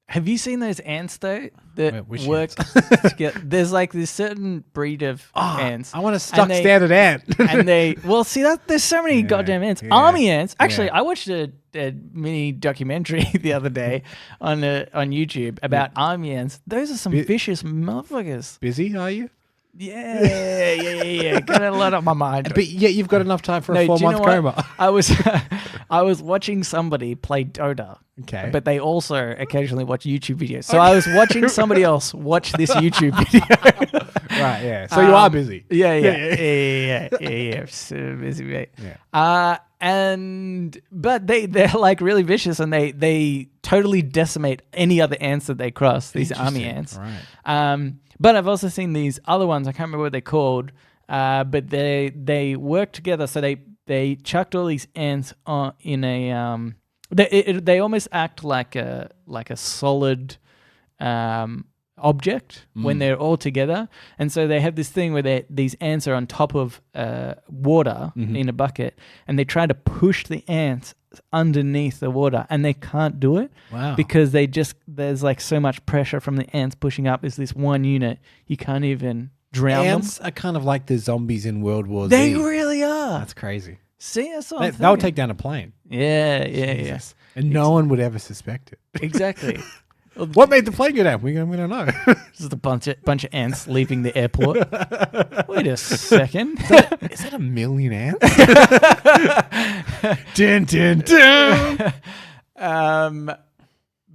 S1: Have you seen those ants though that
S2: Wait, which
S1: work together? There's this certain breed of ants.
S2: I want a stock standard ant.
S1: And there's so many goddamn ants.
S2: Yeah.
S1: Army ants. Actually,
S2: Yeah.
S1: I watched a mini documentary the other day on YouTube about army ants. Those are some vicious motherfuckers.
S2: Busy, are you?
S1: Yeah. Got a lot on my mind.
S2: But yet you've got enough time for a
S1: No, do you
S2: 4-month
S1: know what?
S2: coma.
S1: I was watching somebody play Dota.
S2: Okay.
S1: But they also occasionally watch YouTube videos. So I was watching somebody else watch this YouTube video.
S2: Right, yeah. So you are busy.
S1: Yeah. So busy, mate.
S2: Yeah.
S1: But they're really vicious and they totally decimate any other ants that they cross, these army ants.
S2: Right.
S1: But I've also seen these other ones, I can't remember what they're called, but they work together. So they chucked all these ants in a they almost act like a solid object when they're all together, and so they have this thing where these ants are on top of water in a bucket, and they try to push the ants underneath the water, and they can't do it.
S2: Wow.
S1: Because there's so much pressure from the ants pushing up. Is this one unit you can't even drown
S2: Ants
S1: them?
S2: are kind of like the zombies in World War Z.
S1: They really are.
S2: That's crazy.
S1: See, that's what I'm
S2: They'll
S1: thinking.
S2: take down a plane.
S1: Yeah.
S2: And no one would ever suspect it.
S1: Exactly.
S2: What made the plane go down? We don't know.
S1: Just a bunch of ants leaving the airport. Wait a second.
S2: Is that 1 million ants? Dun, dun, dun.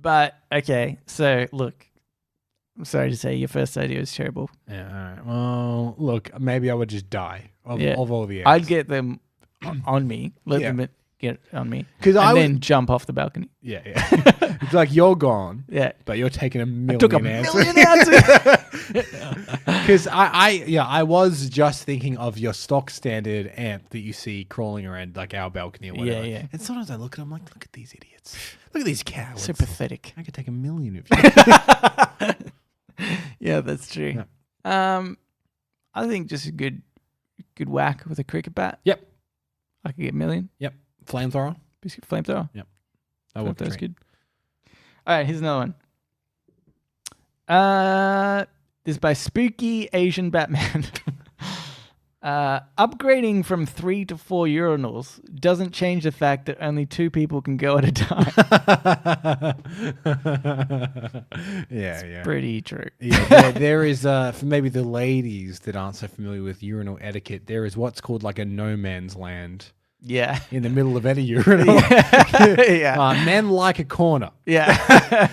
S1: But okay. So look, I'm sorry to say your first idea was terrible.
S2: Yeah, all right. Well, look, maybe I would just die of all the ants.
S1: I'd get them on me. Let
S2: Yeah.
S1: them get on me.
S2: 'Cause I
S1: and
S2: would-
S1: then jump off the balcony.
S2: Yeah. It's like you're gone,
S1: Yeah.
S2: but you're taking 1 million
S1: Took a
S2: ants.
S1: million ants.
S2: Because I was just thinking of your stock standard ant that you see crawling around our balcony or whatever.
S1: Yeah.
S2: And sometimes I look at them like, look at these idiots. Look at these cowards.
S1: So pathetic.
S2: I could take 1 million of you.
S1: Yeah, that's true.
S2: Yeah.
S1: I think just a good whack with a cricket bat.
S2: Yep.
S1: I could get 1 million.
S2: Yep. Flamethrower.
S1: Biscuit flamethrower.
S2: Yep. That worked.
S1: That's good. All right, here's another one. This is by Spooky Asian Batman. Upgrading from 3 to 4 urinals doesn't change the fact that only 2 people can go at a time.
S2: Yeah.
S1: Pretty true.
S2: Yeah, there is for maybe the ladies that aren't so familiar with urinal etiquette, there is what's called a no man's land
S1: Yeah.
S2: in the middle of any urinal.
S1: Yeah.
S2: Men like a corner.
S1: Yeah.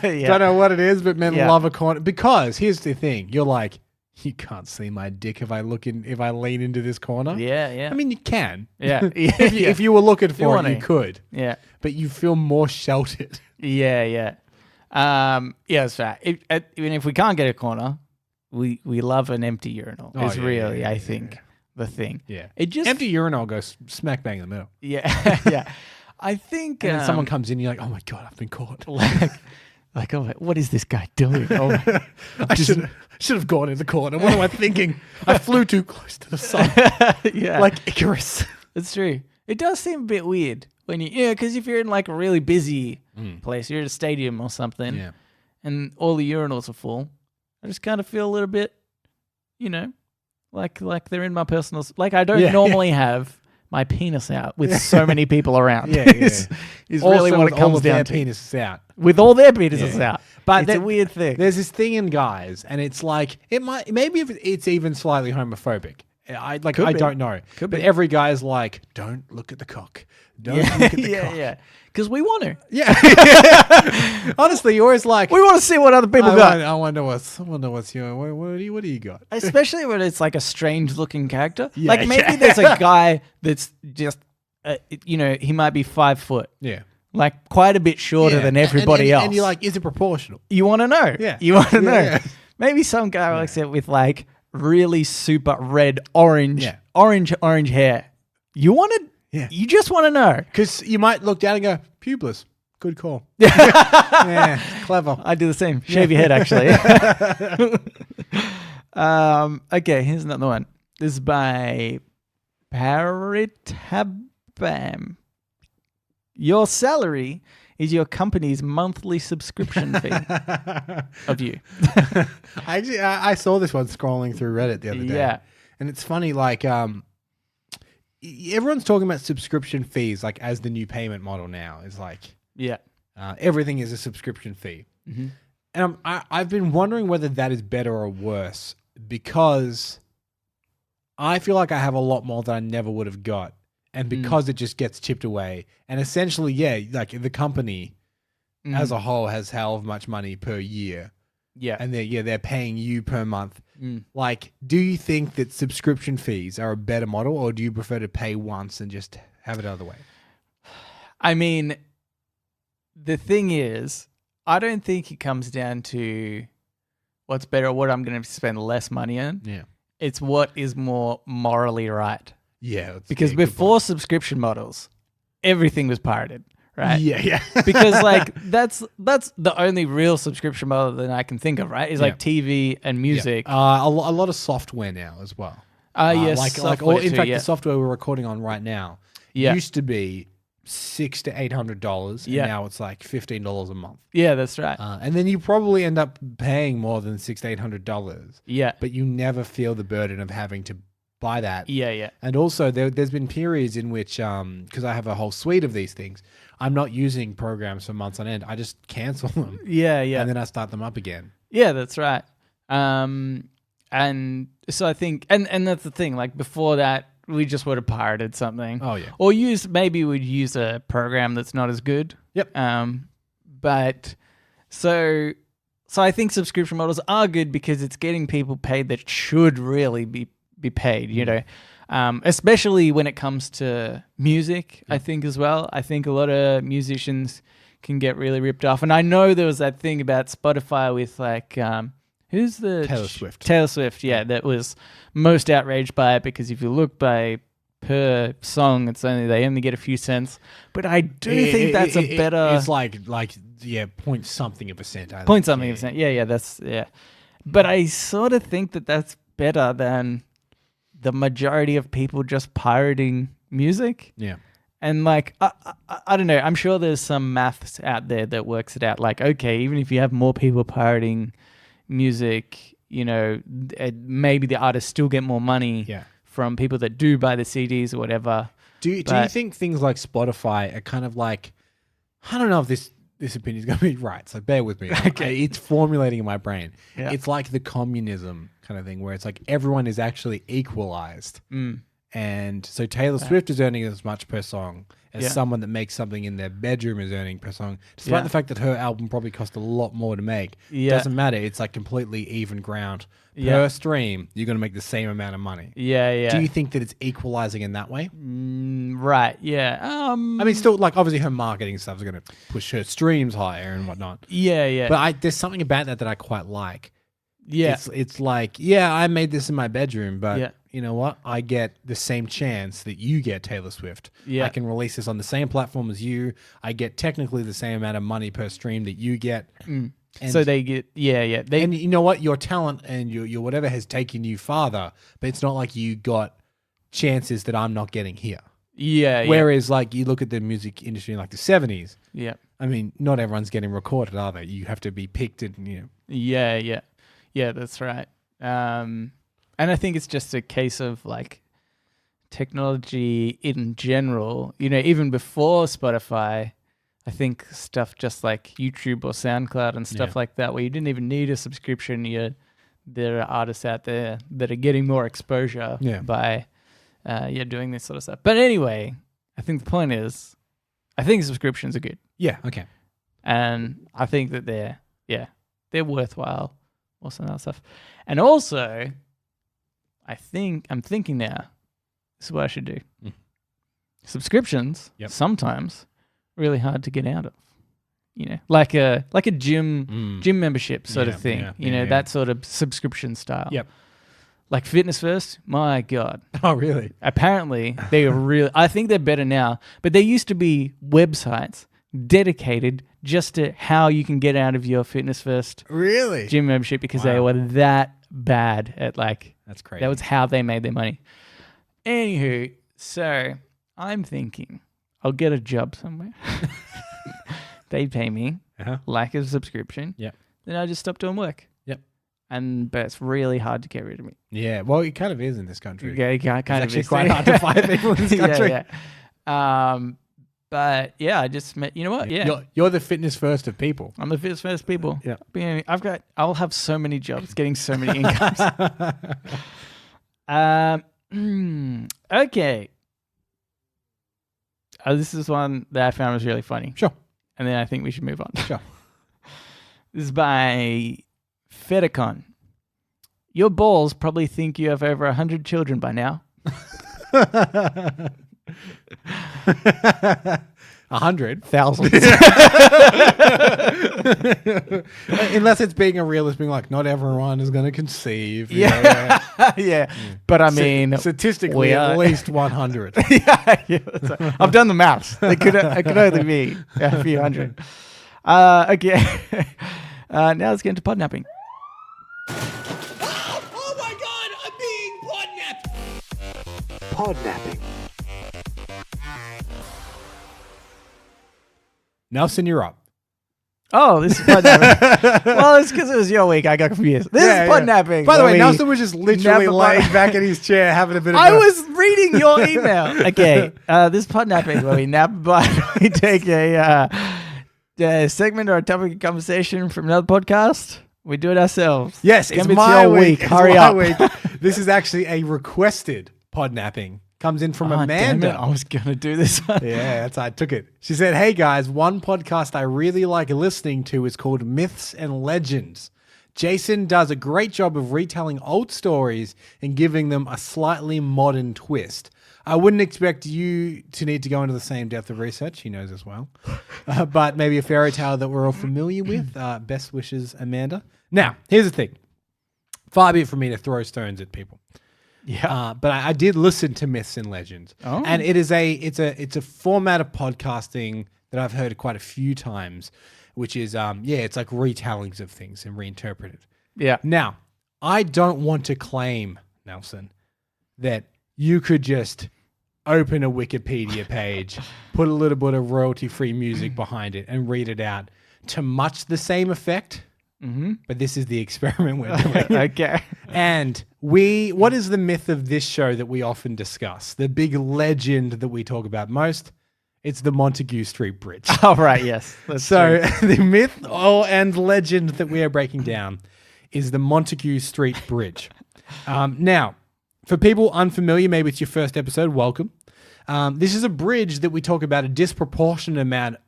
S1: Yeah.
S2: Don't know what it is, but men
S1: Yeah.
S2: love a corner because here's the thing: you're like, you can't see my dick if I lean into this corner.
S1: Yeah.
S2: I mean, you can.
S1: Yeah.
S2: If you were looking for it,
S1: wanna.
S2: you could.
S1: Yeah.
S2: But you feel more sheltered.
S1: Yeah. Yeah, that's right. Even if we can't get a corner, we love an empty urinal.
S2: Oh,
S1: It's
S2: yeah,
S1: really,
S2: yeah,
S1: I
S2: yeah,
S1: think, the thing.
S2: Yeah.
S1: It just
S2: Empty urinal goes smack bang in the middle.
S1: Yeah. Yeah. I think
S2: And then someone comes in, you're like, oh my God, I've been caught.
S1: like, oh, what is this guy doing? Oh, my.
S2: I should have gone in the corner. What am I thinking? I flew too close to the sun.
S1: Yeah.
S2: Like Icarus.
S1: It's true. It does seem a bit weird. when because if you're in like a really busy place, you're at a stadium or something,
S2: Yeah.
S1: and all the urinals are full, I just kind of feel a little bit, like they're in my personal. Like I don't normally have my penis out with so many people around.
S2: Yeah, yeah.
S1: is really what it comes
S2: all
S1: down
S2: of
S1: to.
S2: their penises out.
S1: With all their penises
S2: Yeah.
S1: out.
S2: But
S1: It's a weird thing.
S2: There's this thing in guys, and it's like maybe if it's even slightly homophobic. I
S1: Could be.
S2: don't know.
S1: Could
S2: but
S1: be.
S2: every guy is like, don't look at the cock. Don't look at the cock.
S1: Yeah. Because we want to.
S2: Yeah. Honestly, you're always like,
S1: We want to see what other people got.
S2: I wonder what's your what do you got?
S1: Especially when it's like a strange looking character.
S2: Yeah,
S1: like maybe there's a guy that's just, he might be 5 foot.
S2: Yeah.
S1: Like quite a bit shorter than everybody else.
S2: And you're like, is it proportional?
S1: You want to know.
S2: Yeah.
S1: You want to know.
S2: Yeah.
S1: Maybe some guy likes it with like really super red, orange hair. You want to, you just want to know.
S2: Because you might look down and go, pubis. Good call. Yeah, clever.
S1: I do the same. Shave your head, actually. Okay, here's another one. This is by Paritabam. Your salary is your company's monthly subscription fee of you.
S2: I saw this one scrolling through Reddit the other day.
S1: Yeah.
S2: And it's funny, like, everyone's talking about subscription fees, like, as the new payment model now. It's like,
S1: Yeah.
S2: everything is a subscription fee.
S1: Mm-hmm.
S2: And I've been wondering whether that is better or worse, because I feel like I have a lot more that I never would have got. And because it just gets chipped away. And essentially, like the company as a whole has however much money per year.
S1: Yeah.
S2: And they're paying you per month. Like, do you think that subscription fees are a better model, or do you prefer to pay once and just have it other way?
S1: I mean, the thing is, I don't think it comes down to what's better or what I'm going to spend less money on.
S2: Yeah.
S1: It's what is more morally right.
S2: Yeah.
S1: Because before subscription models, everything was pirated, right?
S2: Yeah.
S1: Because like that's the only real subscription model that I can think of, right? Is like TV and music.
S2: A lot of software now as well.
S1: Yes,
S2: the software we're recording on right now used to be $600 to $800, and now it's like $15 a month.
S1: Yeah, that's right.
S2: And then you probably end up paying more than $600 to $800.
S1: Yeah,
S2: but you never feel the burden of having to buy that.
S1: Yeah.
S2: And also, there's been periods in which, because I have a whole suite of these things, I'm not using programs for months on end. I just cancel them.
S1: Yeah.
S2: And then I start them up again.
S1: Yeah, that's right. And so I think, and that's the thing. Like before that, we just would have pirated something.
S2: Oh yeah.
S1: Or maybe we'd use a program that's not as good.
S2: Yep.
S1: But so I think subscription models are good because it's getting people paid that should really be paid, especially when it comes to music, I think as well. I think a lot of musicians can get really ripped off. And I know there was that thing about Spotify with like, who's the...
S2: Taylor Swift.
S1: Taylor Swift, yeah, that was most outraged by it because if you look per song, they only get a few cents. But I do think that's a better...
S2: It's like point something of a cent.
S1: Point something of a cent. Yeah. But I sort of think that that's better than the majority of people just pirating music.
S2: Yeah.
S1: And like, I don't know, I'm sure there's some maths out there that works it out. Like, okay, even if you have more people pirating music, maybe the artists still get more money from people that do buy the CDs or whatever.
S2: Do you think things like Spotify are kind of like, I don't know if this opinion is going to be right, so bear with me. Okay. It's formulating in my brain. Yeah. It's like the communism kind of thing where it's like everyone is actually equalized. And so Taylor Swift is earning as much per song as someone that makes something in their bedroom is earning per song. Despite the fact that her album probably cost a lot more to make. Yeah. Doesn't matter. It's like completely even ground. Per stream, you're going to make the same amount of money. Yeah. Do you think that it's equalizing in that way?
S1: Right, yeah.
S2: I mean, still, like, obviously her marketing stuff is going to push her streams higher and whatnot.
S1: Yeah.
S2: But there's something about that I quite like.
S1: Yeah.
S2: It's like, I made this in my bedroom, but you know what? I get the same chance that you get, Taylor Swift. Yeah. I can release this on the same platform as you. I get technically the same amount of money per stream that you get. And
S1: so they get,
S2: and you know what? Your talent and your whatever has taken you farther, but it's not like you got chances that I'm not getting here.
S1: Yeah.
S2: Whereas like you look at the music industry in like the 70s,
S1: Yeah.
S2: I mean, not everyone's getting recorded, are they? You have to be picked and, you know.
S1: Yeah. That's right. And I think it's just a case of like technology in general. You know, even before Spotify, I think stuff just like YouTube or SoundCloud and stuff like that, where you didn't even need a subscription. There are artists out there that are getting more exposure by doing this sort of stuff. But anyway, I think the point is, I think subscriptions are good.
S2: Yeah, okay.
S1: And I think that they're worthwhile, also that stuff. And also, I'm thinking now, this is what I should do. Subscriptions, sometimes, really hard to get out of. You know, like a gym membership sort of thing. That sort of subscription style.
S2: Yep.
S1: Like Fitness First, my God.
S2: Oh, really?
S1: Apparently, they are really. I think they're better now, but there used to be websites dedicated just to how you can get out of your Fitness First gym membership because they were that bad at like.
S2: That's crazy.
S1: That was how they made their money. Anywho, so I'm thinking I'll get a job somewhere. They pay me like a subscription.
S2: Yep.
S1: Then I just stop doing work.
S2: Yep.
S1: But it's really hard to get rid of me.
S2: Yeah. Well, it kind of is in this country.
S1: Yeah, kind of
S2: actually quite hard to find people in this country.
S1: But yeah, I just met. You know what? Yeah.
S2: You're the Fitness First of people.
S1: I'm the Fitness First people.
S2: Yeah.
S1: I'll have so many jobs, getting so many incomes. Okay. This is one that I found was really funny.
S2: Sure.
S1: And then I think we should move on.
S2: Sure.
S1: This is by Fedicon. Your balls probably think you have over 100 children by now.
S2: 100?
S1: Thousands.
S2: Unless it's being a realist, being like, not everyone is going to conceive.
S1: Yeah. Yeah. But I mean,
S2: statistically, at least 100.
S1: I've done the maths. It could only be a few hundred. Okay. Now let's get into podnapping.
S4: Oh my God, I'm being podnapped.
S3: Podnapping.
S2: Nelson, you're up.
S1: Oh, this is podnapping. Well, it's because it was your week. I got confused. This is podnapping.
S2: By the way, Nelson was just literally laying back in his chair having a bit of
S1: I was reading your email. Okay. This podnapping where we nap about we take a segment or a topic of conversation from another podcast. We do it ourselves.
S2: Yes, it's my week. Hurry up. This is actually a requested podnapping. Comes in from Amanda.
S1: Damn it, I was going to do this one.
S2: Yeah, I took it. She said, hey guys, one podcast I really like listening to is called Myths and Legends. Jason does a great job of retelling old stories and giving them a slightly modern twist. I wouldn't expect you to need to go into the same depth of research. He knows as well. But maybe a fairy tale that we're all familiar with. Best wishes, Amanda. Now, here's the thing. Far be it from me to throw stones at people.
S1: Yeah.
S2: But I did listen to Myths and Legends.
S1: Oh.
S2: And it's a format of podcasting that I've heard quite a few times, which is it's like retellings of things and reinterpreted.
S1: Yeah.
S2: Now, I don't want to claim, Nelson, that you could just open a Wikipedia page, put a little bit of royalty-free music behind it, and read it out to much the same effect.
S1: Mm-hmm.
S2: But this is the experiment we're doing.
S1: Okay.
S2: And what is the myth of this show that we often discuss? The big legend that we talk about most? It's the Montague Street Bridge.
S1: Oh, right, yes. That's
S2: so
S1: true.
S2: the myth and legend that we are breaking down is the Montague Street Bridge. Now, for people unfamiliar, maybe it's your first episode, welcome. This is a bridge that we talk about a disproportionate amount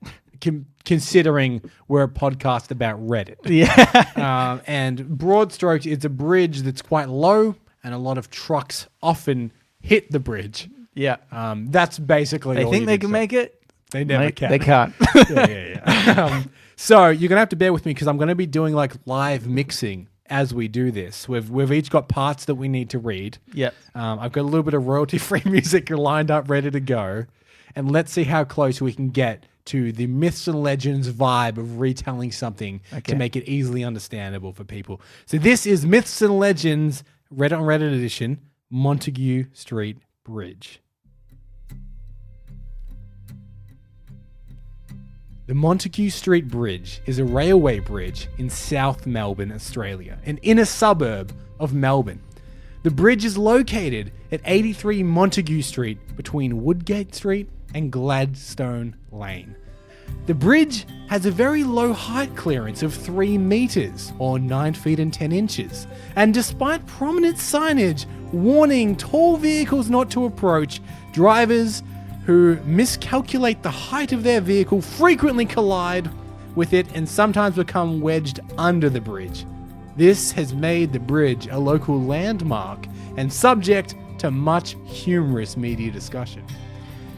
S2: considering we're a podcast about Reddit.
S1: Yeah.
S2: And broad strokes, it's a bridge that's quite low and a lot of trucks often hit the bridge.
S1: Yeah.
S2: That's basically
S1: They
S2: all
S1: think
S2: you
S1: they
S2: need
S1: can
S2: to
S1: make it?
S2: They never can.
S1: They can't.
S2: Yeah. So you're going to have to bear with me because I'm going to be doing like live mixing as we do this. We've each got parts that we need to read.
S1: Yep.
S2: I've got a little bit of royalty-free music lined up, ready to go. And let's see how close we can get to the Myths and Legends vibe of retelling something to make it easily understandable for people. So this is Myths and Legends, Reddit on Reddit edition, Montague Street Bridge. The Montague Street Bridge is a railway bridge in South Melbourne, Australia, an inner suburb of Melbourne. The bridge is located at 83 Montague Street between Woodgate Street and Gladstone Lane. The bridge has a very low height clearance of 3 meters or 9 feet and 10 inches. And despite prominent signage warning tall vehicles not to approach, drivers who miscalculate the height of their vehicle frequently collide with it and sometimes become wedged under the bridge. This has made the bridge a local landmark and subject to much humorous media discussion.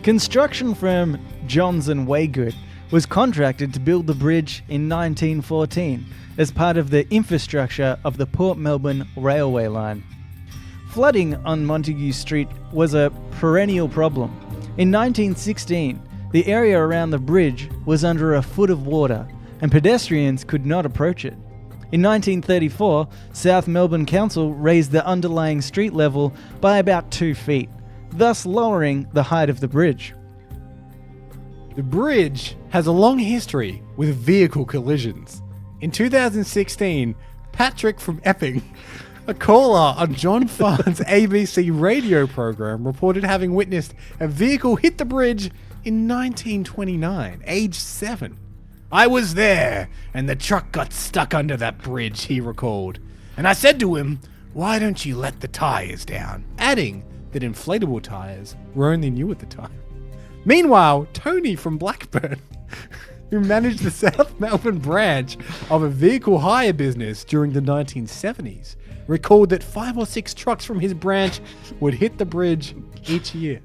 S1: Construction firm Johns and Waygood was contracted to build the bridge in 1914 as part of the infrastructure of the Port Melbourne railway line. Flooding on Montague Street was a perennial problem. In 1916, the area around the bridge was under a foot of water and pedestrians could not approach it. In 1934, South Melbourne Council raised the underlying street level by about 2 feet, thus lowering the height of the bridge.
S2: The bridge has a long history with vehicle collisions. In 2016, Patrick from Epping, a caller on John Farn's ABC radio program, reported having witnessed a vehicle hit the bridge in 1929, age 7. "I was there, and the truck got stuck under that bridge," he recalled. "And I said to him, 'Why don't you let the tires down?'" Adding that inflatable tires were only new at the time. Meanwhile, Tony from Blackburn, who managed the South Melbourne branch of a vehicle hire business during the 1970s, recalled that 5 or 6 trucks from his branch would hit the bridge each year.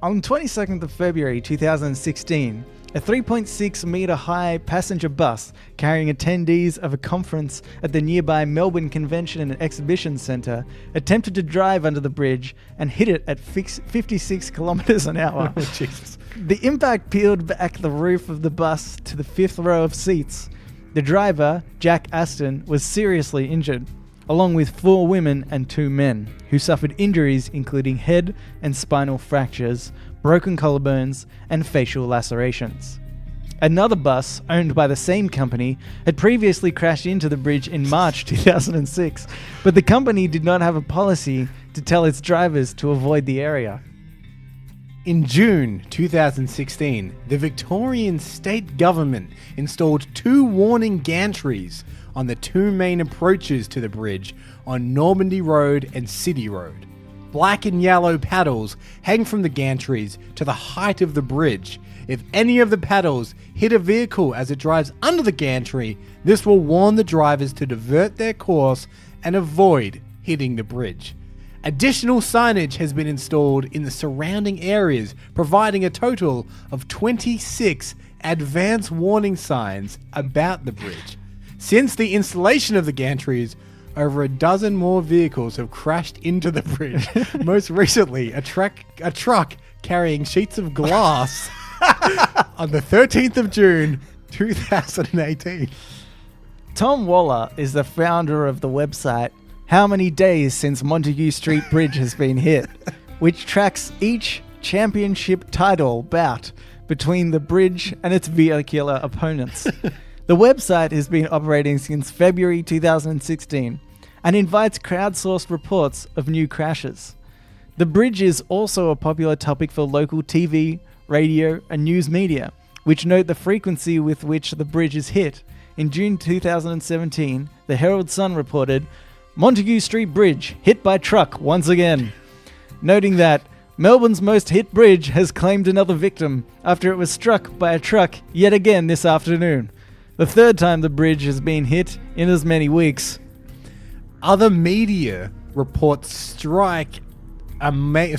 S1: On 22nd of February 2016, a 3.6 metre high passenger bus carrying attendees of a conference at the nearby Melbourne Convention and Exhibition Centre attempted to drive under the bridge and hit it at 56 kilometres an hour.
S2: Oh, Jesus.
S1: The impact peeled back the roof of the bus to the 5th row of seats. The driver, Jack Aston, was seriously injured, along with 4 women and 2 men, who suffered injuries including head and spinal fractures, broken collarbones, and facial lacerations. Another bus, owned by the same company, had previously crashed into the bridge in March 2006, but the company did not have a policy to tell its drivers to avoid the area.
S2: In June 2016, the Victorian state government installed 2 warning gantries on the 2 main approaches to the bridge on Normandy Road and City Road. Black and yellow paddles hang from the gantries to the height of the bridge. If any of the paddles hit a vehicle as it drives under the gantry, this will warn the drivers to divert their course and avoid hitting the bridge. Additional signage has been installed in the surrounding areas, providing a total of 26 advance warning signs about the bridge. Since the installation of the gantries, over a dozen more vehicles have crashed into the bridge. Most recently, a truck carrying sheets of glass on the 13th of June, 2018.
S1: Tom Waller is the founder of the website How Many Days Since Montague Street Bridge Has Been Hit, which tracks each championship title bout between the bridge and its vehicular opponents. The website has been operating since February 2016 and invites crowdsourced reports of new crashes. The bridge is also a popular topic for local TV, radio, and news media, which note the frequency with which the bridge is hit. In June 2017, the Herald Sun reported, "Montague Street Bridge hit by truck once again," noting that Melbourne's most hit bridge has claimed another victim after it was struck by a truck yet again this afternoon. The 3rd time the bridge has been hit in as many weeks.
S2: Other media reports strike a more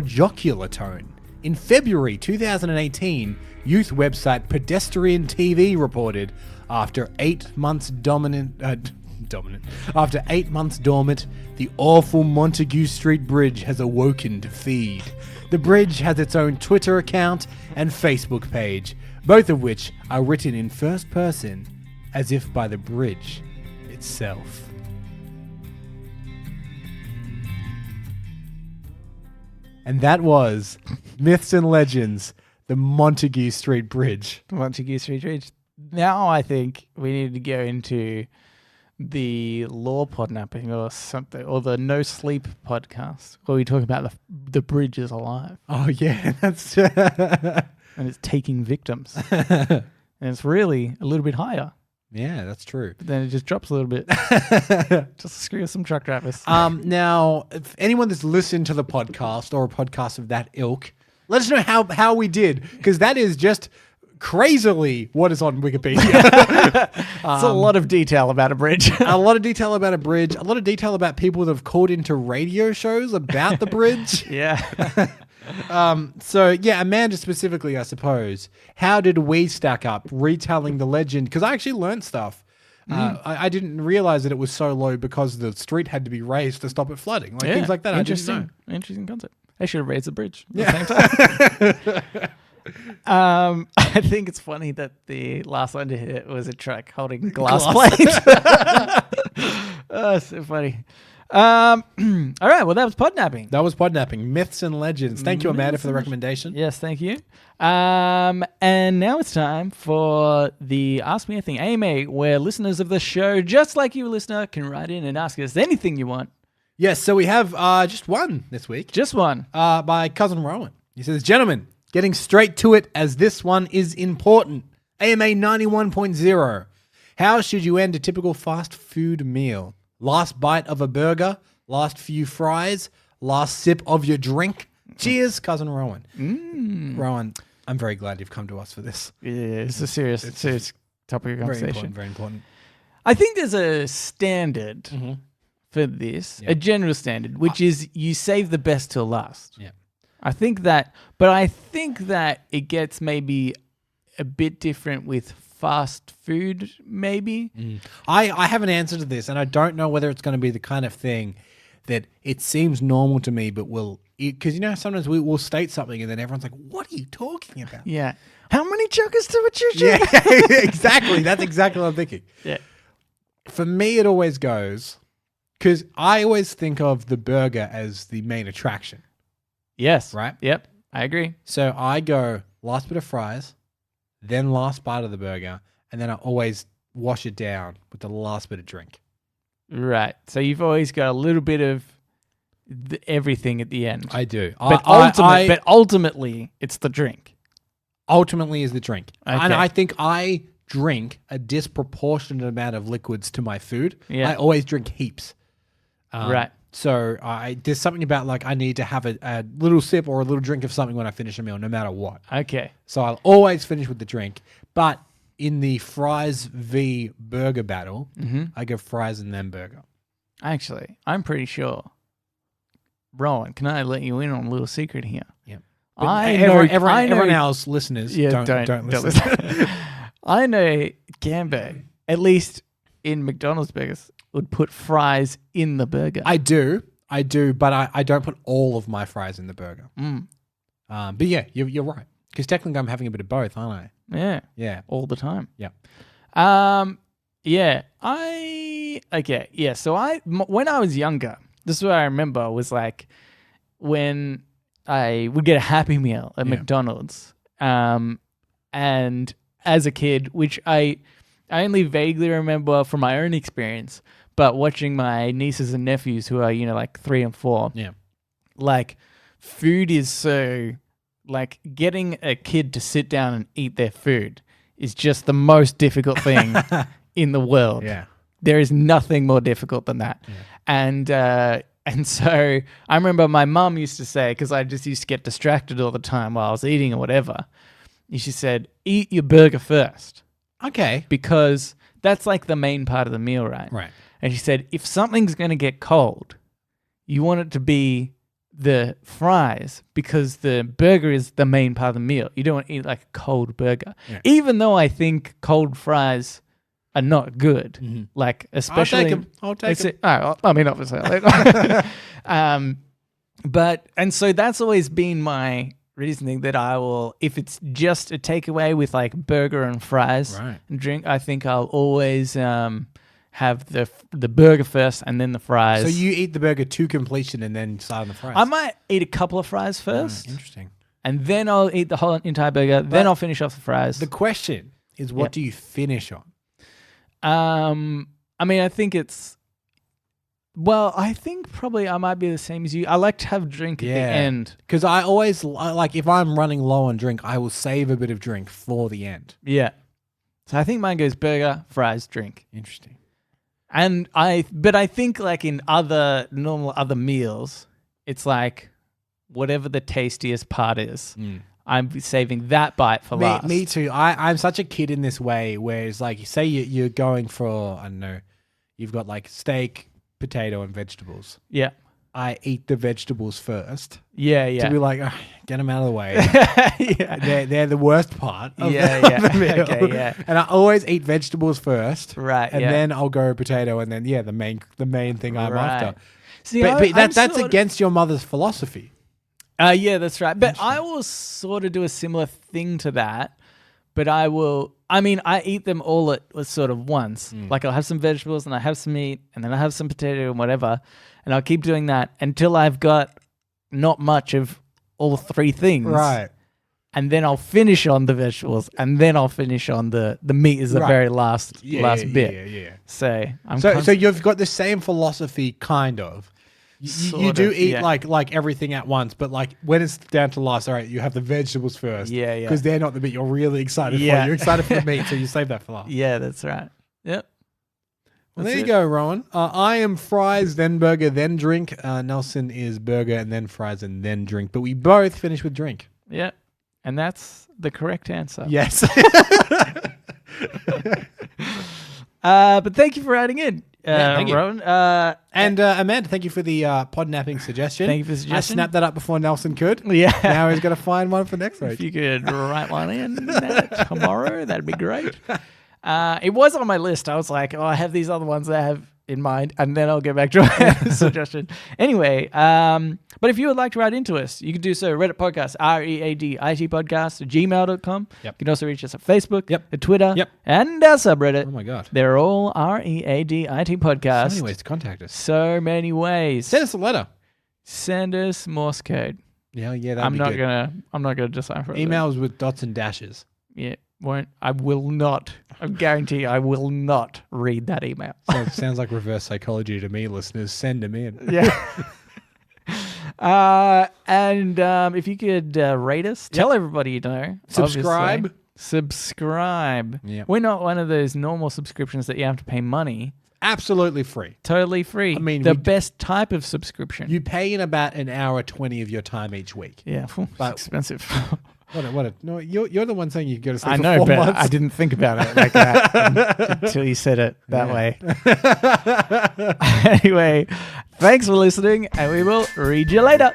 S2: jocular tone. In February 2018, youth website Pedestrian TV reported after 8 months dormant, the awful Montague Street Bridge has awoken to feed. The bridge has its own Twitter account and Facebook page, both of which are written in first person as if by the bridge itself. And that was Myths and Legends, the Montague Street Bridge.
S1: Montague Street Bridge. Now I think we need to go into the law podnapping or something, or the no sleep podcast, where we talk about the bridge is alive
S2: Oh yeah, that's
S1: and it's taking victims, and it's really a little bit higher.
S2: yeah, that's true.
S1: But then it just drops a little bit. Just screw with some truck drivers.
S2: Now, if anyone that's listened to the podcast or a podcast of that ilk, let us know how we did, because that is just crazily what is on Wikipedia.
S1: It's a lot of detail about a bridge.
S2: A lot of detail about a bridge, a lot of detail about people that have called into radio shows about the bridge.
S1: Yeah.
S2: So yeah, Amanda specifically, I suppose. How did we stack up retelling the legend? Because I actually learned stuff. I didn't realize that it was so low because the street had to be raised to stop it flooding. Like things like that.
S1: Interesting. Interesting concept. They should have raised the bridge at the same time. I think it's funny that the last one to hit was a truck holding glass plate. Oh, so funny. All right, well, that was podnapping.
S2: That was Podnapping, Myths and Legends. Thank you, Amanda, for the recommendation.
S1: Yes, thank you. And now it's time for the Ask Me Anything AMA, where listeners of the show, just like you, listener, can write in and ask us anything you want.
S2: Yes, so we have just one this week.
S1: Just one.
S2: By Cousin Rowan. He says, gentlemen, getting straight to it as this one is important. AMA 91.0. How should you end a typical fast food meal? Last bite of a burger, last few fries, last sip of your drink. Cheers, Cousin Rowan. Rowan, I'm very glad you've come to us for this.
S1: Yeah, it's a serious topic of conversation.
S2: Very important.
S1: I think there's a standard for this, a general standard, which is you save the best till last.
S2: Yeah.
S1: I think that it gets maybe a bit different with fast food, maybe.
S2: I have an answer to this, and I don't know whether it's going to be the kind of thing that it seems normal to me, but because sometimes we will state something and then everyone's like, what are you talking about?
S1: Yeah. How many chokers to a choo?
S2: Yeah, exactly. That's exactly what I'm thinking.
S1: Yeah.
S2: For me, it always goes, because I always think of the burger as the main attraction.
S1: Yes.
S2: Right?
S1: Yep. I agree.
S2: So I go last bit of fries, then last bite of the burger, and then I always wash it down with the last bit of drink.
S1: Right. So you've always got a little bit of everything at the end.
S2: I do.
S1: But ultimately, it's the drink.
S2: Ultimately is the drink.
S1: Okay.
S2: And I think I drink a disproportionate amount of liquids to my food.
S1: Yeah.
S2: I always drink heaps.
S1: Right.
S2: So there's something about like I need to have a little sip or a little drink of something when I finish a meal, no matter what.
S1: Okay.
S2: So I'll always finish with the drink. But in the fries v burger battle, I go fries and then burger.
S1: Actually, I'm pretty sure. Rowan, can I let you in on a little secret here?
S2: Yeah.
S1: Everyone
S2: else, listeners, don't listen.
S1: I know Gambo, at least in McDonald's burgers, would put fries in the burger.
S2: I do, but I don't put all of my fries in the burger. But yeah, you're right. Because technically I'm having a bit of both, aren't I?
S1: Yeah.
S2: Yeah.
S1: All the time.
S2: Yeah.
S1: Yeah. So when I was younger, this is what I remember was like when I would get a Happy Meal at McDonald's. And as a kid, which I only vaguely remember from my own experience, but watching my nieces and nephews who are, like 3 and 4.
S2: Yeah.
S1: Like food is so, like getting a kid to sit down and eat their food is just the most difficult thing in the world.
S2: Yeah.
S1: There is nothing more difficult than that. Yeah. And so I remember my mum used to say, because I just used to get distracted all the time while I was eating or whatever, she said, eat your burger first.
S2: Okay.
S1: Because that's like the main part of the meal, right?
S2: Right.
S1: And she said, if something's going to get cold, you want it to be the fries because the burger is the main part of the meal. You don't want to eat like a cold burger. Yeah. Even though I think cold fries are not good. Like, especially...
S2: I'll take them.
S1: I mean, obviously. And so that's always been my reasoning that I will, if it's just a takeaway with like burger and fries and drink, I think I'll always have the burger first and then the fries.
S2: So you eat the burger to completion and then start on the fries?
S1: I might eat a couple of fries first.
S2: Interesting.
S1: and then I'll eat the whole entire burger. Then I'll finish off the fries.
S2: The question is, what do you finish on?
S1: I mean, I think it's. Well, I think probably I might be the same as you. I like to have a drink at the end.
S2: Because I always, like, if I'm running low on drink, I will save a bit of drink for the end.
S1: Yeah. So I think mine goes burger, fries, drink.
S2: Interesting.
S1: But I think like in other meals, it's like whatever the tastiest part is, I'm saving that bite for last.
S2: Me too. I'm such a kid in this way where it's like, say you're going for, I don't know, you've got like steak, potato and vegetables.
S1: Yeah.
S2: I eat the vegetables first.
S1: Yeah.
S2: To be like, get them out of the way.
S1: Yeah.
S2: They're the worst part of
S1: Yeah.
S2: the meal.
S1: Okay, yeah.
S2: And I always eat vegetables first.
S1: Right.
S2: And then I'll go potato and then, the main thing I'm after.
S1: See,
S2: But that's against your mother's philosophy.
S1: Yeah, that's right. But I will sort of do a similar thing to that. But I eat them all at sort of once. Like I'll have some vegetables and I have some meat and then I have some potato and whatever. And I'll keep doing that until I've got not much of all three things.
S2: Right.
S1: And then I'll finish on the vegetables and then I'll finish on the meat is the very last bit.
S2: Yeah.
S1: So
S2: you've got the same philosophy, kind of. You do eat like everything at once, but like when it's down to last, all right, you have the vegetables first.
S1: Yeah.
S2: Because they're not the bit you're really excited for. You're excited for the meat, so you save that for last.
S1: Yeah, that's right. Yep.
S2: Well, there you go, Rowan. I am fries, then burger, then drink. Nelson is burger and then fries and then drink. But we both finish with drink.
S1: Yeah. And that's the correct answer.
S2: Yes.
S1: But thank you for writing in,
S2: thank you.
S1: Rowan.
S2: And Amanda, thank you for the podnapping suggestion.
S1: Thank you for the suggestion.
S2: I snapped that up before Nelson could.
S1: Yeah.
S2: Now he's going to find one for next week.
S1: If you could write one in tomorrow, that'd be great. It was on my list. I was like, I have these other ones that I have in mind, and then I'll get back to my suggestion. Anyway, but if you would like to write into us, you can do so. Reddit podcast, readit podcast, gmail.com.
S2: Yep.
S1: You can also reach us at Facebook,
S2: Yep.
S1: at Twitter,
S2: Yep.
S1: and our subreddit.
S2: Oh my God.
S1: They're all readit podcast.
S2: So many ways to contact us.
S1: So many ways.
S2: Send us a letter.
S1: Send us Morse code.
S2: Yeah, that'd
S1: I'm
S2: be
S1: not
S2: good.
S1: gonna decipher it.
S2: Emails with dots and dashes.
S1: Yeah, won't. I will not. I guarantee you, I will not read that email.
S2: Sounds like reverse psychology to me, listeners. Send them in.
S1: Yeah. And if you could rate us, tell everybody you know.
S2: Subscribe.
S1: Obviously. Subscribe.
S2: Yep.
S1: We're not one of those normal subscriptions that you have to pay money.
S2: Absolutely free.
S1: Totally free.
S2: I mean,
S1: the best type of subscription.
S2: You pay in about an hour 20 of your time each week.
S1: Yeah, it's expensive.
S2: No, you're the one saying you go to sleep
S1: I
S2: for
S1: know,
S2: 4
S1: but
S2: months.
S1: I didn't think about it like that until you said it that way. Anyway, thanks for listening, and we will read you later.